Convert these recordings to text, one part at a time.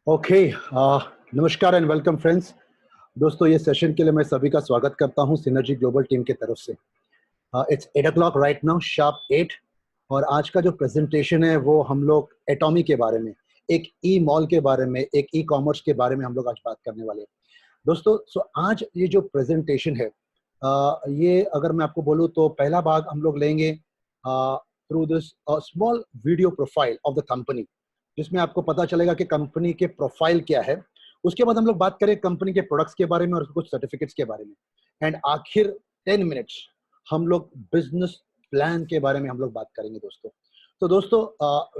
Okay. नमस्कार and welcome friends. दोस्तों, ये सेशन के लिए मैं सभी का स्वागत करता हूँ सिनर्जी ग्लोबल टीम की तरफ से। It's 8 o'clock right now, sharp 8। और आज का जो प्रेजेंटेशन है वो हम लोग एटॉमी के बारे में, एक ई मॉल के बारे में, एक ई कॉमर्स के बारे में हम लोग आज बात करने वाले हैं। दोस्तों, आज ये जो प्रेजेंटेशन है, ये अगर मैं आपको बोलूँ तो पहला भाग हम लोग लेंगे through this small video profile of the company, जिसमें आपको पता चलेगा कि कंपनी के प्रोफाइल क्या है। उसके बाद हम लोग बात करें कंपनी के प्रोडक्ट्स के बारे में और कुछ सर्टिफिकेट्स के बारे में। एंड आखिर 10 मिनट्स हम लोग बिजनेस प्लान के बारे में हम लोग बात करेंगे दोस्तों। तो दोस्तों,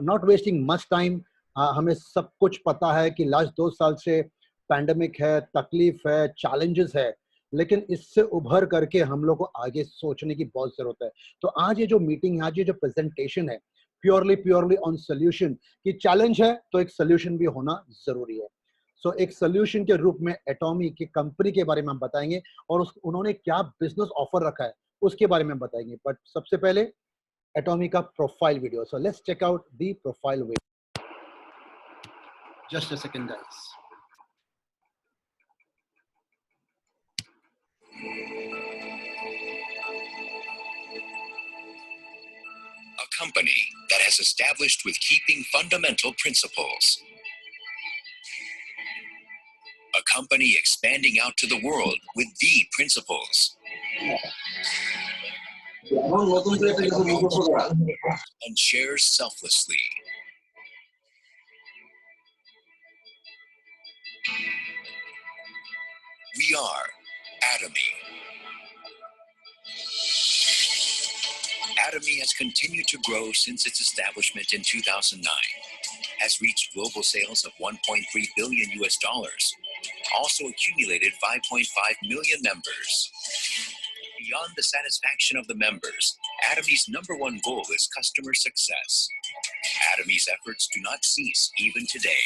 नॉट वेस्टिंग मच टाइम, हमें सब कुछ पता है कि लास्ट 2 साल से पैंडेमिक है, तकलीफ है, चैलेंजेस है, लेकिन इससे उभर करके हम लोग को आगे सोचने की बहुत जरूरत है। तो आज ये जो मीटिंग है, आज ये जो प्रेजेंटेशन है, प्योरली ऑन सोल्यूशन। कि चैलेंज है तो एक सोल्यूशन भी होना जरूरी है। सो एक सोल्यूशन के रूप में एटॉमी की कंपनी के बारे में हम बताएंगे और उन्होंने क्या बिजनेस ऑफर रखा है उसके बारे में हम बताएंगे। बट सबसे पहले एटॉमी का profile video. So let's check out the profile video. Just a second guys. A company that has established with keeping fundamental principles. A company expanding out to the world with the principles. And shares selflessly. We are Atomy. Atomy has continued to grow since its establishment in 2009, has reached global sales of $1.3 billion US, also accumulated 5.5 million members. Beyond the satisfaction of the members, Atomy's #1 goal is customer success. Atomy's efforts do not cease even today.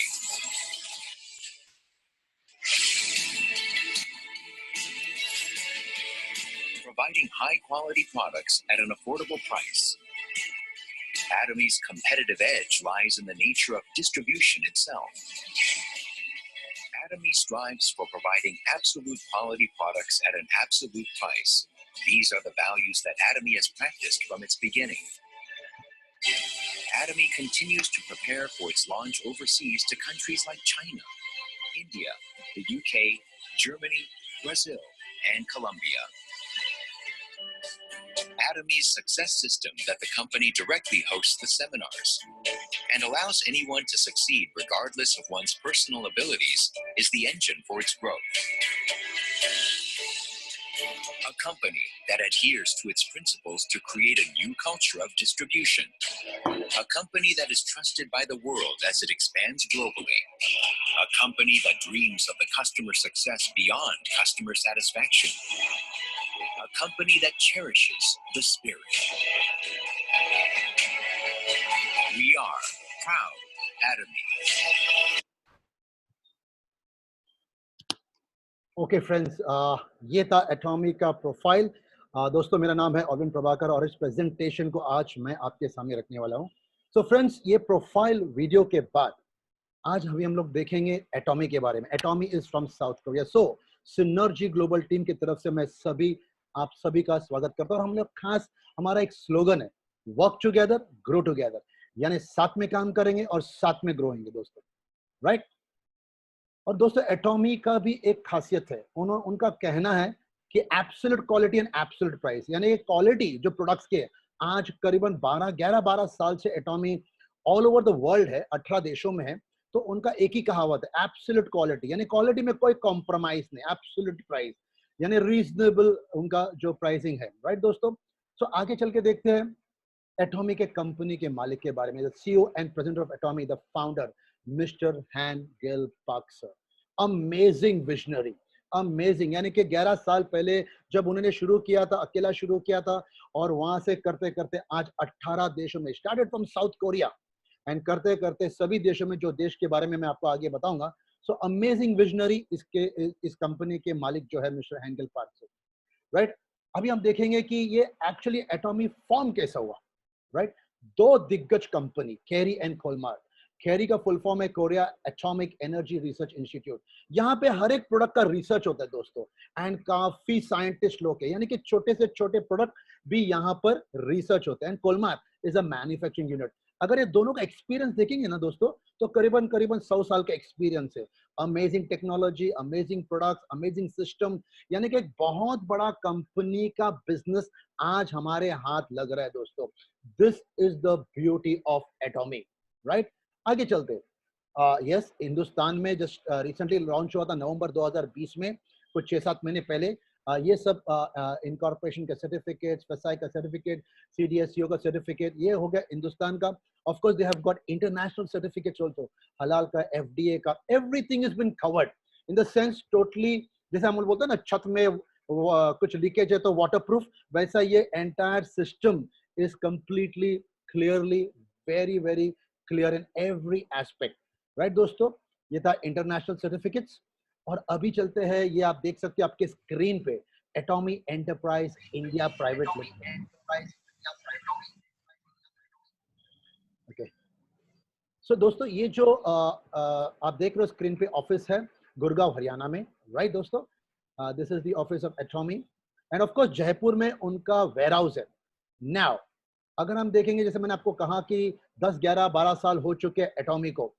Providing high-quality products at an affordable price. Atomy's competitive edge lies in the nature of distribution itself. Atomy strives for providing absolute quality products at an absolute price. These are the values that Atomy has practiced from its beginning. Atomy continues to prepare for its launch overseas to countries like China, India, the UK, Germany, Brazil, and Colombia. Atomy's success system that the company directly hosts the seminars and allows anyone to succeed regardless of one's personal abilities is the engine for its growth. A company that adheres to its principles to create a new culture of distribution. A company that is trusted by the world as it expands globally. A company that dreams of the customer success beyond customer satisfaction. A company that cherishes the spirit. We are proud Atomy. Okay friends, ये था एटॉमी का profile. दोस्तों, मेरा नाम है अरविंद प्रभाकर और इस presentation को आज मैं आपके सामने रखने वाला हूँ। सो फ्रेंड्स, ये प्रोफाइल वीडियो के बाद आज अभी हम लोग देखेंगे एटॉमी के बारे में। एटॉमी is from south Korea. So synergy global team की तरफ से मैं आप सभी का स्वागत करता हूँ। और हम लोग खास, हमारा एक स्लोगन है, वर्क टुगेदर ग्रो टुगेदर, यानी साथ में काम करेंगे और साथ में ग्रो होंगे दोस्तों, राइट। और दोस्तों, एटॉमी का भी एक खासियत है, उनका कहना है कि absolute quality and absolute price, यानी क्वालिटी जो प्रोडक्ट्स के आज करीबन 12 साल से एटॉमी ऑल ओवर द वर्ल्ड है, 18 देशों में है। तो उनका एक ही कहावत है, एब्सोल्यूट क्वालिटी, यानी क्वालिटी में कोई कॉम्प्रोमाइज नहीं, एब्सोल्यूट प्राइस यानी रीजनेबल उनका जो प्राइसिंग है, राइट दोस्तों। सो आगे चल के देखते हैं एटॉमी के कंपनी के मालिक के बारे में। CEO and president of Atomy, the founder mister Han-gil Park sir. Amazing visionary, amazing, यानी कि 11 साल पहले जब उन्होंने शुरू किया था, अकेला शुरू किया था, और वहां से करते करते आज 18 देशों में, started from south Korea and करते करते सभी देशों में, जो देश के बारे में मैं आपको आगे बताऊंगा। सो अमेजिंग विजनरी इस कंपनी के मालिक जो है mister Han-gil Park sir, right. अभी हम देखेंगे कि ये एक्चुअली एटॉमी फॉर्म कैसा हुआ, राइट। दो दिग्गज कंपनी, कैरी एंड कोलमार। खेरी का फुल फॉर्म है Korea atomic energy research institute. यहाँ पे हर एक प्रोडक्ट का रिसर्च होता है दोस्तों, एंड काफी साइंटिस्ट लोग हैं, यानी कि छोटे से छोटे प्रोडक्ट भी यहाँ पर रिसर्च होते हैं। And Kolmar is a manufacturing unit. अगर ये दोनों का एक्सपीरियंस देखेंगे ना दोस्तों, तो करीबन करीबन 100 साल का एक्सपीरियंस है। Amazing technology, amazing products, amazing system, यानी कि एक बहुत बड़ा कंपनी का बिजनेस आज हमारे हाथ लग रहा है दोस्तों। This is the beauty of atomic, right. आगे चलते। यस, हिंदुस्तान में जस्ट रिसेंटली लॉन्च हुआ था नवंबर 2020 में, कुछ 6-7 महीने पहले। ये सब इनकॉर्पोरेशन का सर्टिफिकेट, FSSAI का सर्टिफिकेट, CDSCO का सर्टिफिकेट, ये हो गया हिंदुस्तान का। Of course they have got international certificates also, हलाल का, FDA का, everything is been covered in the sense totally. जैसे हम लोग बोलते हैं ना, छत में कुछ लीकेज है तो वाटरप्रूफ, वैसा ये entire system is completely clearly very very clear in every aspect, right दोस्तों। ये था इंटरनेशनल सर्टिफिकेट्स। और अभी चलते हैं, ये आप देख सकते हो आपके स्क्रीन पे, Atomy enterprise India private limited. Okay, so दोस्तों ये जो आप देख रहे हो स्क्रीन पे, ऑफिस है गुड़गांव हरियाणा में, राइट दोस्तों। This is the office of एटॉमी, and of course Jaipur में उनका वेयर हाउस है। नाउ अगर हम देखेंगे, जैसे मैंने आपको कहा कि 10, 11, 12 साल हो चुके हैं एटॉमी को।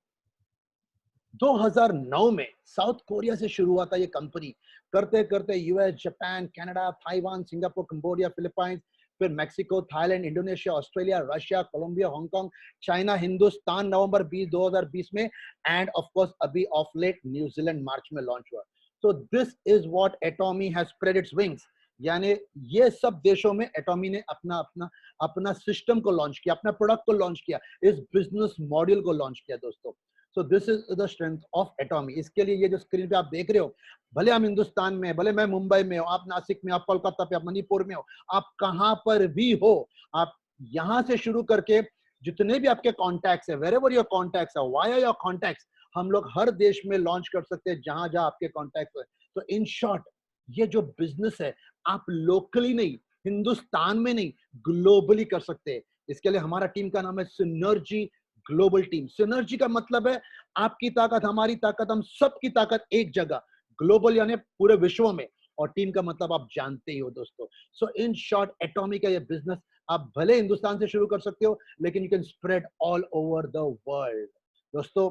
2009 में साउथ कोरिया से शुरू हुआ था ये कंपनी, करते करते US, Japan, Canada, Taiwan, Singapore, Cambodia, Philippines, फिर Mexico, Thailand, Indonesia, Australia, Russia, Colombia, Hong Kong, China, Hindustan नवंबर 2020 में, एंड ऑफ कोर्स अभी ऑफ लेट न्यूजीलैंड मार्च में लॉन्च हुआ। तो this is what Atomy has spread its wings, यानी ये सब देशों में एटॉमी ने अपना अपना अपना सिस्टम को लॉन्च किया, अपना प्रोडक्ट को लॉन्च किया, इस बिजनेस मॉडल को लॉन्च किया दोस्तों। So this is the strength of एटॉमी। इसके लिए ये जो स्क्रीन पे आप देख रहे हो, भले हम हिंदुस्तान में, भले मैं मुंबई में हो, आप नासिक में, आप कोलकाता पे, आप मणिपुर में हो, आप कहां पर भी हो, आप यहां से शुरू करके जितने भी आपके कॉन्टैक्ट्स है, वेरेवर योर कॉन्टैक्ट्स है, वाया योर कॉन्टैक्ट्स, हम लोग हर देश में लॉन्च कर सकते हैं जहां जहां आपके कॉन्टैक्ट है। तो इन शॉर्ट, ये जो बिजनेस है आप लोकली नहीं, हिंदुस्तान में नहीं, ग्लोबली कर सकते हैं। इसके लिए हमारा टीम का नाम है सिनर्जी ग्लोबल टीम। सिनर्जी का मतलब है आपकी ताकत, हमारी ताकत, हम सबकी ताकत एक जगह, ग्लोबल यानी पूरे विश्व में, और टीम का मतलब आप जानते ही हो दोस्तों। सो इन शॉर्ट, एटॉमी का ये बिजनेस आप भले हिंदुस्तान से शुरू कर सकते हो, लेकिन you can spread all over the world दोस्तों।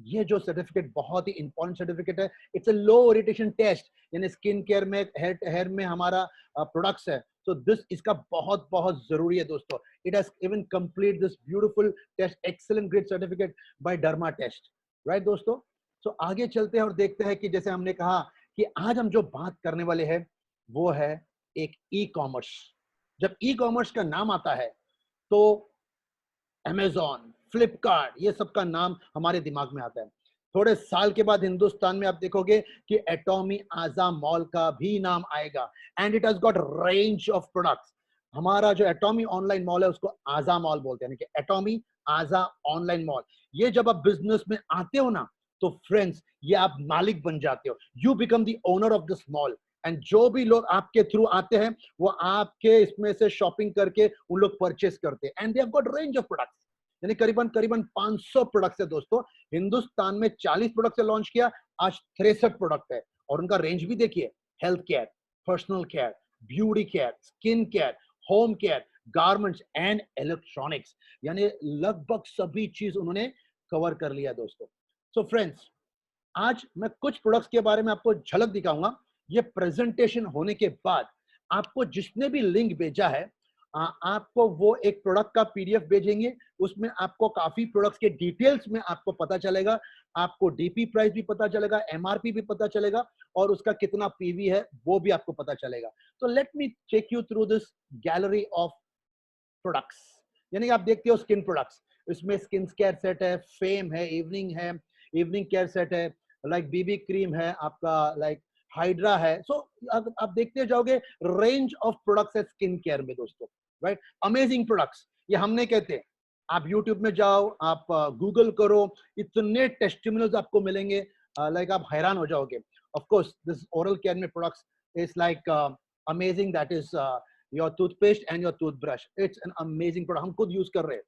ये जो सर्टिफिकेट बहुत ही इंपॉर्टेंट सर्टिफिकेट है, it's a low irritation test, यानी स्किन केयर में, हेयर में हमारा प्रोडक्ट्स है, तो दिस इसका बहुत बहुत जरूरी है दोस्तों। It has even complete this beautiful test, excellent grade certificate by derma test, right दोस्तों। सो आगे चलते हैं और देखते हैं कि जैसे हमने कहा कि आज हम जो बात करने वाले हैं वो है एक ई कॉमर्स। जब ई कॉमर्स का नाम आता है तो अमेजॉन, फ्लिपकार्ट, ये सब का नाम हमारे दिमाग में आता है। थोड़े साल के बाद हिंदुस्तान में आप देखोगे कि एटॉमी आजा मॉल का भी नाम आएगा, and it has got range of products. हमारा जो एटॉमी ऑनलाइन मॉल है उसको आजा मॉल बोलते हैं, यानी कि एटॉमी आजा ऑनलाइन मॉल। ये जब आप बिजनेस में आते हो ना, तो फ्रेंड्स ये आप मालिक बन जाते हो, you become the owner of this mall. And जो भी लोग आपके थ्रू आते हैं वो आपके इसमें से शॉपिंग करके उन लोग परचेस करते हैं, and they have got range of products, यानी करीबन करीबन 500 प्रोडक्ट्स है दोस्तों। हिंदुस्तान में 40 प्रोडक्ट से लॉन्च किया, आज 63 प्रोडक्ट है, और उनका रेंज भी देखिए, health care, personal care, beauty care, skin care, home care, garments and electronics, यानी लगभग सभी चीज उन्होंने कवर कर लिया दोस्तों। सो फ्रेंड्स, आज मैं कुछ प्रोडक्ट्स के बारे में आपको झलक दिखाऊंगा। ये प्रेजेंटेशन होने के बाद आपको जिसने भी लिंक भेजा है, आपको वो एक प्रोडक्ट का PDF भेजेंगे, उसमें आपको काफी प्रोडक्ट्स के डिटेल्स में आपको पता चलेगा, आपको DP प्राइस भी पता चलेगा, MRP भी पता चलेगा, और उसका कितना PV है वो भी आपको पता चलेगा। तो let me take you through this gallery of products. यानी आप देखते हो स्किन प्रोडक्ट्स, इसमें स्किन केयर सेट है, फेम है, इवनिंग केयर सेट है, लाइक BB क्रीम है आपका, लाइक हाइड्रा है। सो आप देखते जाओगे रेंज ऑफ प्रोडक्ट्स है स्किन केयर में दोस्तों, राइट। अमेजिंग प्रोडक्ट्स, ये हम नहीं कहते, आप यूट्यूब में जाओ, आप गूगल करो, इतने टेस्टिमोनियल्स आपको मिलेंगे, लाइक आप हैरान हो जाओगे। Of course this oral care में products is like amazing, that is your toothpaste and your toothbrush, it's an amazing product, हम खुद यूज कर रहे हैं,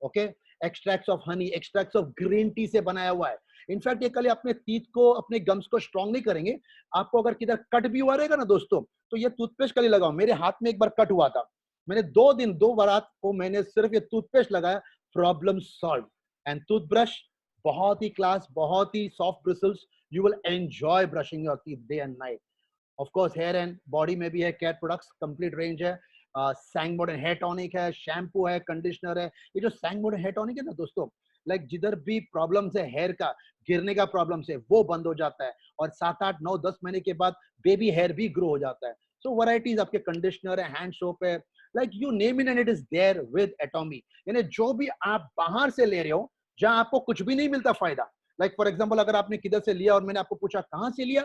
okay. Extracts of honey, extracts of green tea से बनाया हुआ है। इनफैक्ट ये कल अपने टीथ को, अपने गम्स को स्ट्रांग नहीं करेंगे। आपको अगर किधर कट भी हुआ रहेगा ना दोस्तों, तो ये टूथपेस्ट कल ही लगाओ। मेरे हाथ में एक बार कट हुआ था, मैंने 2 रात को मैंने सिर्फ ये टूथपेस्ट लगाया, प्रॉब्लम सॉल्व। एंड टूथब्रश बहुत ही क्लास, बहुत ही soft bristles, you will enjoy brushing your teeth day and night. Of course hair and body में भी है कैट प्रोडक्ट्स, कंप्लीट रेंज है। सैंगमोडन हेयर टॉनिक है, शैम्पू है, कंडीशनर है। ये जो सैंगमोडन हेयर टॉनिक है ना दोस्तों, लाइक जिधर भी प्रॉब्लम्स है हेयर का, गिरने का प्रॉब्लम है, वो बंद हो जाता है। और 7, 8, 9, 10 महीने के बाद बेबी हेयर भी ग्रो हो जाता है। सो वैरायटीज आपके कंडीशनर है, हैंड सोप है, like you name it and it is there with Atomy. यानी जो भी आप बाहर से ले रहे हो, जहां आपको कुछ भी नहीं मिलता फायदा, लाइक फॉर एग्जांपल अगर आपने किधर से लिया और मैंने आपको पूछा कहां से लिया,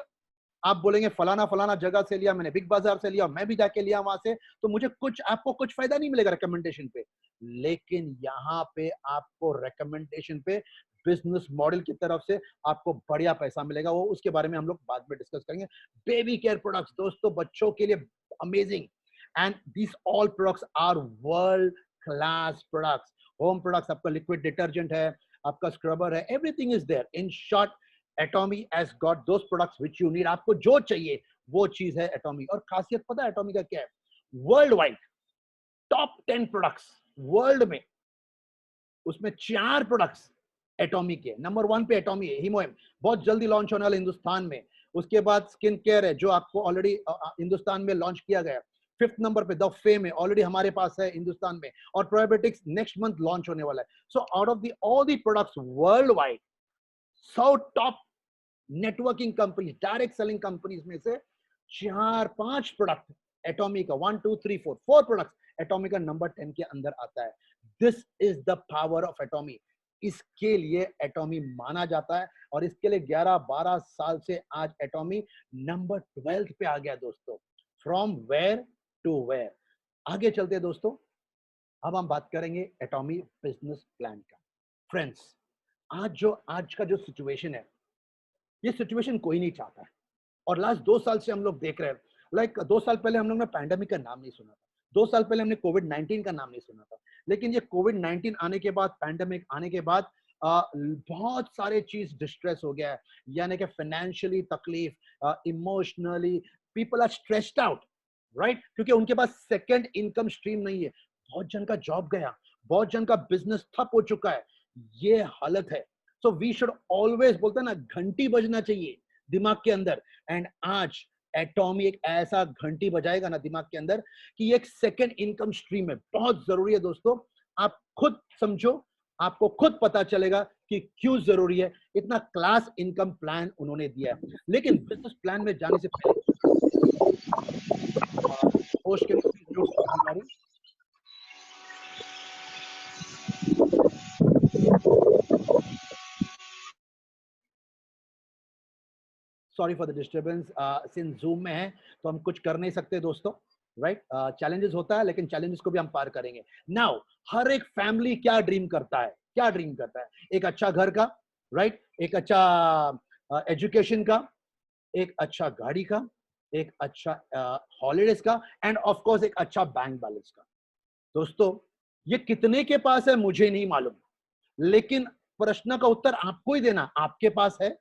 आप बोलेंगे फलाना फलाना जगह से लिया, मैंने बिग बाजार से लिया, मैं भी जाके लिया वहां से, तो मुझे आपको कुछ फायदा नहीं मिलेगा रिकमेंडेशन पे। लेकिन यहाँ पे आपको रिकमेंडेशन पे बिजनेस मॉडल की तरफ से आपको बढ़िया पैसा मिलेगा। वो उसके बारे में हम लोग बाद में डिस्कस करेंगे। बेबी केयर प्रोडक्ट्स दोस्तों, बच्चों के लिए amazing, and this all products are world class products. Home products, आपका लिक्विड डिटर्जेंट है, आपका स्क्रबर है, everything is there. In short, Atomy has got those products which you need. आपको जो चाहिए वो चीज है Atomy। और खासियत पता है Atomy का क्या है? World wide top 10 products world में, उसमें 4 प्रोडक्ट्स Atomy के। नंबर 1 पे Atomy है, हीमोएम, बहुत जल्दी लॉन्च होने वाला हिंदुस्तान में। उसके बाद स्किन केयर है जो आपको ऑलरेडी हिंदुस्तान में लॉन्च किया गया। 5th नंबर पे द फेम है, ऑलरेडी हमारे पास है हिंदुस्तान में। और प्रोबायोटिक्स नेक्स्ट मंथ लॉन्च होने वाला है। So out of all the products world wide, 100 top networking company, direct selling companies में से 4-5 प्रोडक्ट Atomy का, 1, 2, 3, 4 प्रोडक्ट्स Atomy का नंबर 10 के अंदर आता है। This is the power of Atomy। इसके लिए Atomy माना जाता है, और इसके लिए 11-12 साल से आज Atomy नंबर 12 पे आ गया दोस्तों। From where to where. आगे चलते हैं दोस्तों, अब हम बात करेंगे Atomy बिजनेस प्लान का। फ्रेंड्स, आज का जो सिचुएशन है, ये सिचुएशन कोई नहीं चाहता है। और लास्ट 2 साल से हम लोग देख रहे हैं, लाइक 2 साल पहले हम लोग ने पैंडेमिक का नाम नहीं सुना था, 2 साल पहले हमने कोविड-19 का नाम नहीं सुना था। लेकिन ये कोविड-19 आने के बाद, पैंडेमिक आने के बाद बहुत सारे चीज डिस्ट्रेस हो गया है। यानी कि फाइनेंशियली तकलीफ, emotionally people are stressed out, right? क्योंकि उनके पास सेकंड इनकम स्ट्रीम नहीं है। बहुत जन का जॉब गया, बहुत जन का बिजनेस ठप हो चुका है। ये हालत है। सो वी शुड ऑलवेज, बोलते हैं ना, घंटी बजना चाहिए दिमाग के अंदर। एंड आज Atomy एक ऐसा घंटी बजाएगा ना दिमाग के अंदर कि एक सेकंड इनकम स्ट्रीम है, बहुत जरूरी है दोस्तों। आप खुद समझो, आपको खुद पता चलेगा कि क्यों जरूरी है। इतना क्लास इनकम प्लान उन्होंने दिया है। लेकिन बिजनेस प्लान में जाने से पहले होस्ट के लिए sorry for the disturbance. Since zoom में है तो हम कुछ कर नहीं सकते दोस्तों, राइट? चैलेंजेस होता है, लेकिन चैलेंजेस को भी हम पार करेंगे। नाउ, हर एक फैमिली क्या ड्रीम करता है? क्या ड्रीम करता है? एक अच्छा घर का, राइट? एक अच्छा एजुकेशन का, एक अच्छा गाड़ी का, एक अच्छा हॉलीडेज का, एंड ऑफ कोर्स एक अच्छा बैंक बैलेंस का। दोस्तों, ये कितने के पास है मुझे नहीं मालूम, लेकिन प्रश्न का उत्तर आपको ही देना। आपके पास है।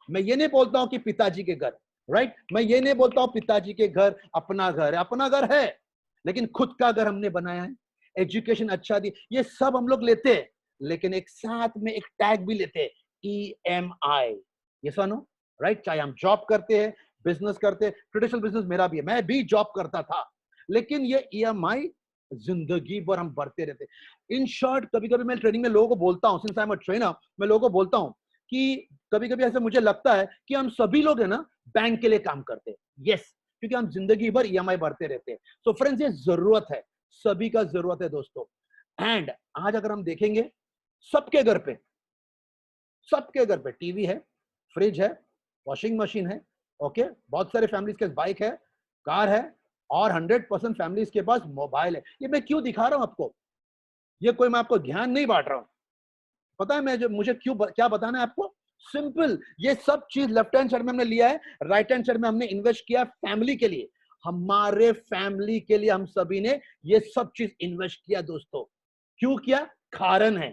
मैं ये नहीं बोलता हूं कि पिताजी के घर, राइट? मैं ये नहीं बोलता हूं पिताजी के घर, अपना घर है, अपना घर है, लेकिन खुद का घर हमने बनाया है, एजुकेशन अच्छा दी, ये सब हम लोग लेते हैं। लेकिन एक साथ में एक टैग भी लेते हैं, EMI। ये सुनो, राइट? चाहे हम जॉब करते हैं, बिजनेस करते हैं, ट्रेडिशनल बिजनेस मेरा भी है, मैं भी जॉब करता था, लेकिन ये EMI जिंदगी भर हम भरते रहते। इन शॉर्ट, कभी कभी मैं ट्रेनिंग में लोगों को बोलता हूं, since I am a trainer, मैं लोगों को बोलता हूं कि कभी कभी ऐसा मुझे लगता है कि हम सभी लोग है ना बैंक के लिए काम करते हैं। यस, क्योंकि हम जिंदगी भर EMI भरते रहते हैं। सो फ्रेंड्स, ये जरूरत है, सभी का जरूरत है दोस्तों। एंड आज अगर हम देखेंगे, सबके घर पे टीवी है, फ्रिज है, वॉशिंग मशीन है, ओके? बहुत सारे फैमिलीज के बाइक है, कार है, और 100% फैमिलीज के पास मोबाइल है। ये मैं क्यों दिखा रहा हूं आपको? ये कोई मैं आपको ज्ञान नहीं बांट रहा हूं। पता है मुझे क्या बताना है आपको? सिंपल, ये सब चीज लेफ्ट हैंड साइड में हमने लिया है, राइट हैंड साइड में हमने इन्वेस्ट किया फैमिली के लिए। हमारे फैमिली के लिए हम सभी ने ये सब चीज इन्वेस्ट किया दोस्तों। क्यों किया? कारण है।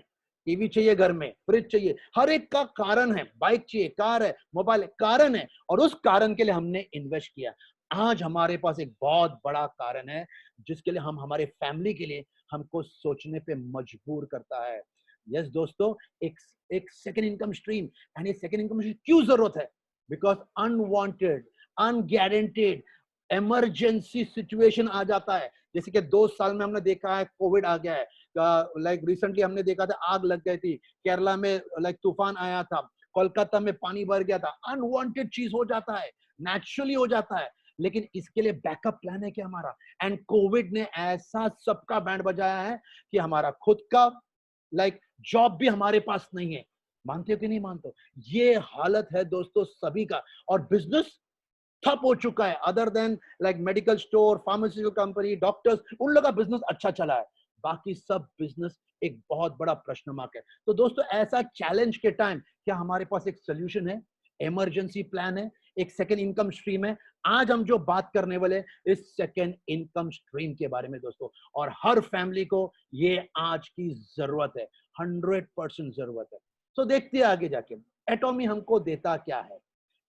टीवी चाहिए घर में, फ्रिज चाहिए, हर एक का कारण है। बाइक चाहिए, कार है, मोबाइल है, कारण है, और उस कारण के लिए हमने इन्वेस्ट किया। आज हमारे पास एक बहुत बड़ा कारण है जिसके लिए हम हमारे फैमिली के लिए हमको सोचने पे मजबूर करता है। यस दोस्तों, एक एक सेकंड इनकम स्ट्रीम। एंड ये सेकंड इनकम स्ट्रीम क्यों जरूरत है? बिकॉज अनवांटेड, अनगारंटेड इमरजेंसी सिचुएशन आ जाता है। जैसे कि 2 साल में हमने देखा है, कोविड आ गया है। लाइक रिसेंटली हमने देखा था, आग लग गई थी केरला में, लाइक तूफान आया था, कोलकाता में पानी भर गया था। अनवांटेड चीज हो जाता है, नेचुरली हो जाता है, लेकिन इसके लिए बैकअप प्लान है क्या हमारा? एंड कोविड ने ऐसा सबका बैंड बजाया है कि हमारा खुद का लाइक जॉब भी हमारे पास नहीं है। मानते हो कि नहीं मानते हो? ये हालत है दोस्तों सभी का, और बिजनेस ठप हो चुका है। Other than like medical store, pharmaceutical company, doctors, उन लोगों का बिजनेस अच्छा चला है, बाकी सब बिजनेस एक बहुत बड़ा प्रश्न मार्क है। तो दोस्तों, ऐसा चैलेंज के टाइम क्या हमारे पास एक सोल्यूशन है? इमरजेंसी प्लान है, एक सेकेंड इनकम स्ट्रीम है। आज हम जो बात करने वाले इस सेकेंड इनकम स्ट्रीम के बारे में दोस्तों, और हर फैमिली को ये आज की जरूरत है, 100% जरूरत है। तो देखते हैं आगे जाके एटॉमी हमको देता क्या है।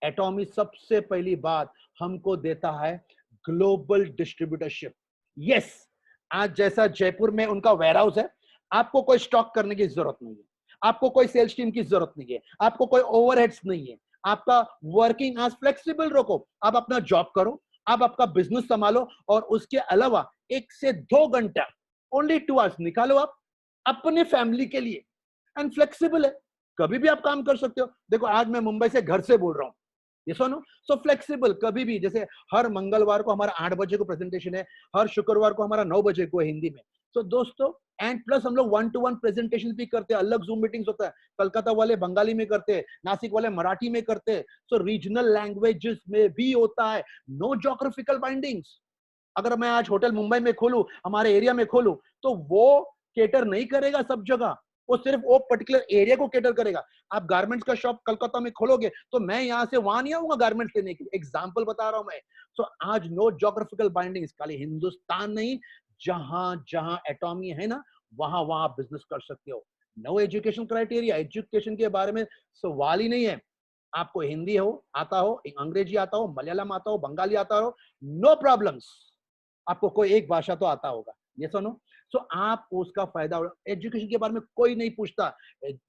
एटॉमी सबसे पहली बात हमको देता है ग्लोबल डिस्ट्रीब्यूटरशिप। यस, आज जैसा जयपुर में उनका वेयरहाउस है, आपको कोई स्टॉक करने की जरूरत नहीं है, आपको कोई सेल्स टीम की जरूरत नहीं है, आपको कोई ओवरहेड्स नहीं है, आपका वर्किंग आज फ्लेक्सिबल रखो। आप अपना जॉब करो, आप आपका बिजनेस संभालो, और उसके अलावा 1 से 2 घंटा, ओनली 2 आवर्स निकालो आप अपने फैमिली के लिए। एंड फ्लेक्सिबल है, कभी भी आप काम कर सकते हो। देखो, आज मैं मुंबई से घर से बोल रहा हूं, ये सुनो, सो फ्लेक्सिबल, कभी भी। जैसे हर मंगलवार को हमारा 8 बजे को प्रेजेंटेशन है, हर शुक्रवार को हमारा 9 बजे को है हिंदी में। तो दोस्तों, एंड प्लस हम लोग 1-to-1 प्रेजेंटेशन भी करते हैं, अलग जूम मीटिंग्स होता है। कलकत्ता वाले बंगाली में करते हैं, नासिक वाले मराठी में करते हैं, सो रीजनल लैंग्वेजेस में भी होता है। No geographical bindings. अगर मैं आज होटल मुंबई में खोलूं, हमारे एरिया में खोलूं, तो वो केटर नहीं करेगा सब जगह, वो सिर्फ वो पर्टिकुलर एरिया को केटर करेगा। आप गारमेंट्स का शॉप कलकत्ता में खोलोगे तो मैं यहां से वहां नहीं आऊंगा गारमेंट्स लेने के लिए, एग्जांपल बता रहा हूं मैं। सो आज नो ज्योग्राफिकल बाइंडिंग्स, खाली हिंदुस्तान नहीं, जहां जहां एटॉमी है ना, वहां वहां आप बिजनेस कर सकते हो। नो एजुकेशन क्राइटेरिया, एजुकेशन के बारे में सवाल ही नहीं है। आपको हिंदी हो आता हो, अंग्रेजी आता हो, मलयालम आता हो, बंगाली आता हो, नो प्रॉब्लम्स। आपको कोई एक भाषा तो आता होगा, ये सुनो। सो आप उसका फायदा, एजुकेशन के बारे में कोई नहीं पूछता।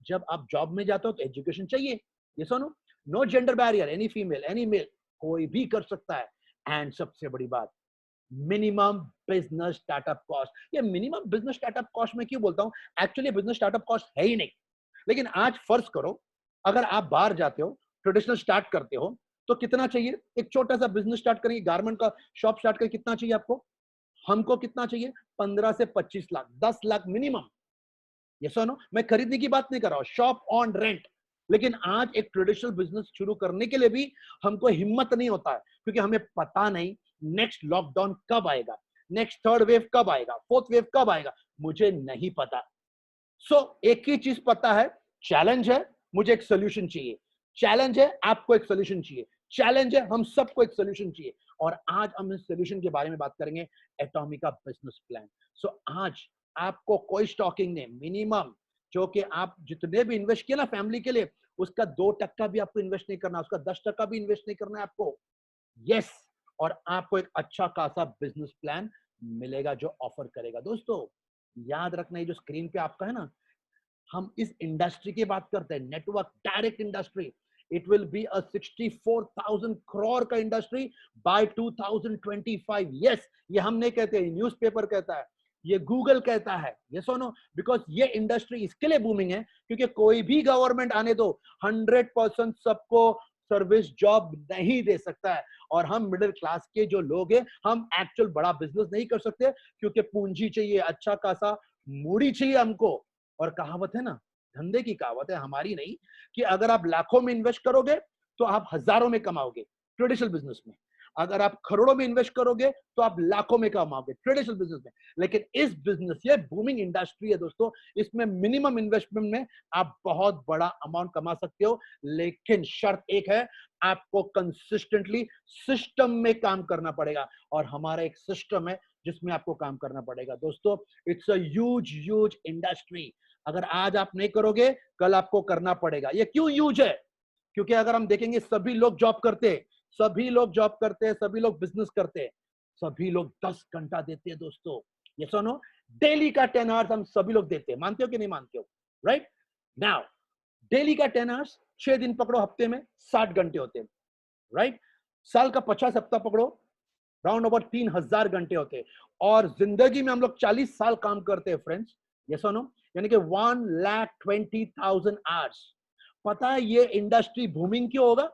जब आप जॉब में जाते हो तो एजुकेशन चाहिए, ये सुनो। No gender barrier, any female any male, कोई भी कर सकता है। एंड सबसे बड़ी बात, मिनिमम बिजनेस स्टार्टअप कॉस्ट। ये मिनिमम बिजनेस स्टार्टअप कॉस्ट में क्यों बोलता हूं? एक्चुअली बिजनेस स्टार्टअप कॉस्ट है ही नहीं। लेकिन आज फर्ज करो, अगर आप बाहर जाते हो, ट्रेडिशनल स्टार्ट करते हो, तो कितना चाहिए? एक छोटा सा बिजनेस स्टार्ट करेंगे, गारमेंट का शॉप स्टार्ट करें, कितना चाहिए आपको? हमको कितना चाहिए? 15 से 25 लाख, 10 लाख मिनिमम। ये सुनो, मैं खरीदने की बात नहीं कर रहा हूं, शॉप ऑन रेंट। लेकिन आज एक ट्रेडिशनल बिजनेस शुरू करने के लिए भी हमको हिम्मत नहीं होता है, क्योंकि हमें पता नहीं नेक्स्ट लॉकडाउन कब आएगा, नेक्स्ट थर्ड वेव कब आएगा, फोर्थ वेव कब आएगा, मुझे नहीं पता। सो एक ही चीज पता है, चैलेंज है, मुझे एक सोल्यूशन चाहिए। चैलेंज है, आपको एक सोल्यूशन चाहिए। चैलेंज है, हम सबको एक सोल्यूशन चाहिए। और आज हम इस सोल्यूशन के बारे में बात करेंगे, एटॉमी का बिजनेस प्लान। सो आज आपको कोई स्टॉकिंग नहीं, मिनिमम जो कि आप जितने भी इन्वेस्ट किए ना फैमिली के लिए, उसका 2% भी आपको इन्वेस्ट नहीं करना, उसका 10% भी इन्वेस्ट नहीं करना है आपको। यस, और आपको एक अच्छा खासा बिजनेस प्लान मिलेगा जो ऑफर करेगा। दोस्तों, याद रखना, ये जो स्क्रीन पे आपका है ना, हम इस इंडस्ट्री की बात करते हैं, network direct industry. It will be a 64,000 crore का इंडस्ट्री बाय 2025। यस, ये हम नहीं कहते, न्यूज़पेपर कहता है, ये गूगल कहता है, ये सुनो। बिकॉज ये इंडस्ट्री इसके लिए बूमिंग है क्योंकि कोई भी गवर्नमेंट आने दो, 100% सबको सर्विस जॉब नहीं दे सकता है। और हम मिडिल क्लास के जो लोग हैं, हम एक्चुअल बड़ा बिजनेस नहीं कर सकते, क्योंकि पूंजी चाहिए, अच्छा खासा मूड़ी चाहिए हमको। और कहावत है ना, धंधे की कहावत है, हमारी नहीं, कि अगर आप लाखों में इन्वेस्ट करोगे तो आप हजारों में कमाओगे ट्रेडिशनल बिजनेस में। अगर आप करोड़ों में इन्वेस्ट करोगे तो आप लाखों में कमाओगे ट्रेडिशनल बिजनेस में। लेकिन इस बिजनेस, ये बूमिंग इंडस्ट्री है दोस्तों, इसमें मिनिमम इन्वेस्टमेंट में आप बहुत बड़ा अमाउंट कमा सकते हो। लेकिन शर्त एक है, आपको कंसिस्टेंटली सिस्टम में काम करना पड़ेगा, और हमारा एक सिस्टम है जिसमें आपको काम करना पड़ेगा। दोस्तों, it's a huge huge industry. अगर आज आप नहीं करोगे कल आपको करना पड़ेगा। ये क्यों ह्यूज है? क्योंकि अगर हम देखेंगे सभी लोग जॉब करते हैं, सभी लोग जॉब करते हैं, सभी लोग बिजनेस करते हैं, सभी लोग 10 घंटा देते हैं दोस्तों। ये सुनो, डेली का 10 आवर्स हम सभी लोग देते हैं। मानते हो कि नहीं मानते हो? राइट नाउ डेली का 10 आवर्स 6 दिन पकड़ो, हफ्ते में 60 घंटे होते हैं। राइट साल का 50 हफ्ता पकड़ो, राउंड अबाउट 3000 घंटे होते हैं। और जिंदगी में हम लोग 40 साल काम करते हैं फ्रेंड्स। ये सुनो, यानी कि 1,20,000 आवर्स। पता है ये इंडस्ट्री बूमिंग क्यों होगा?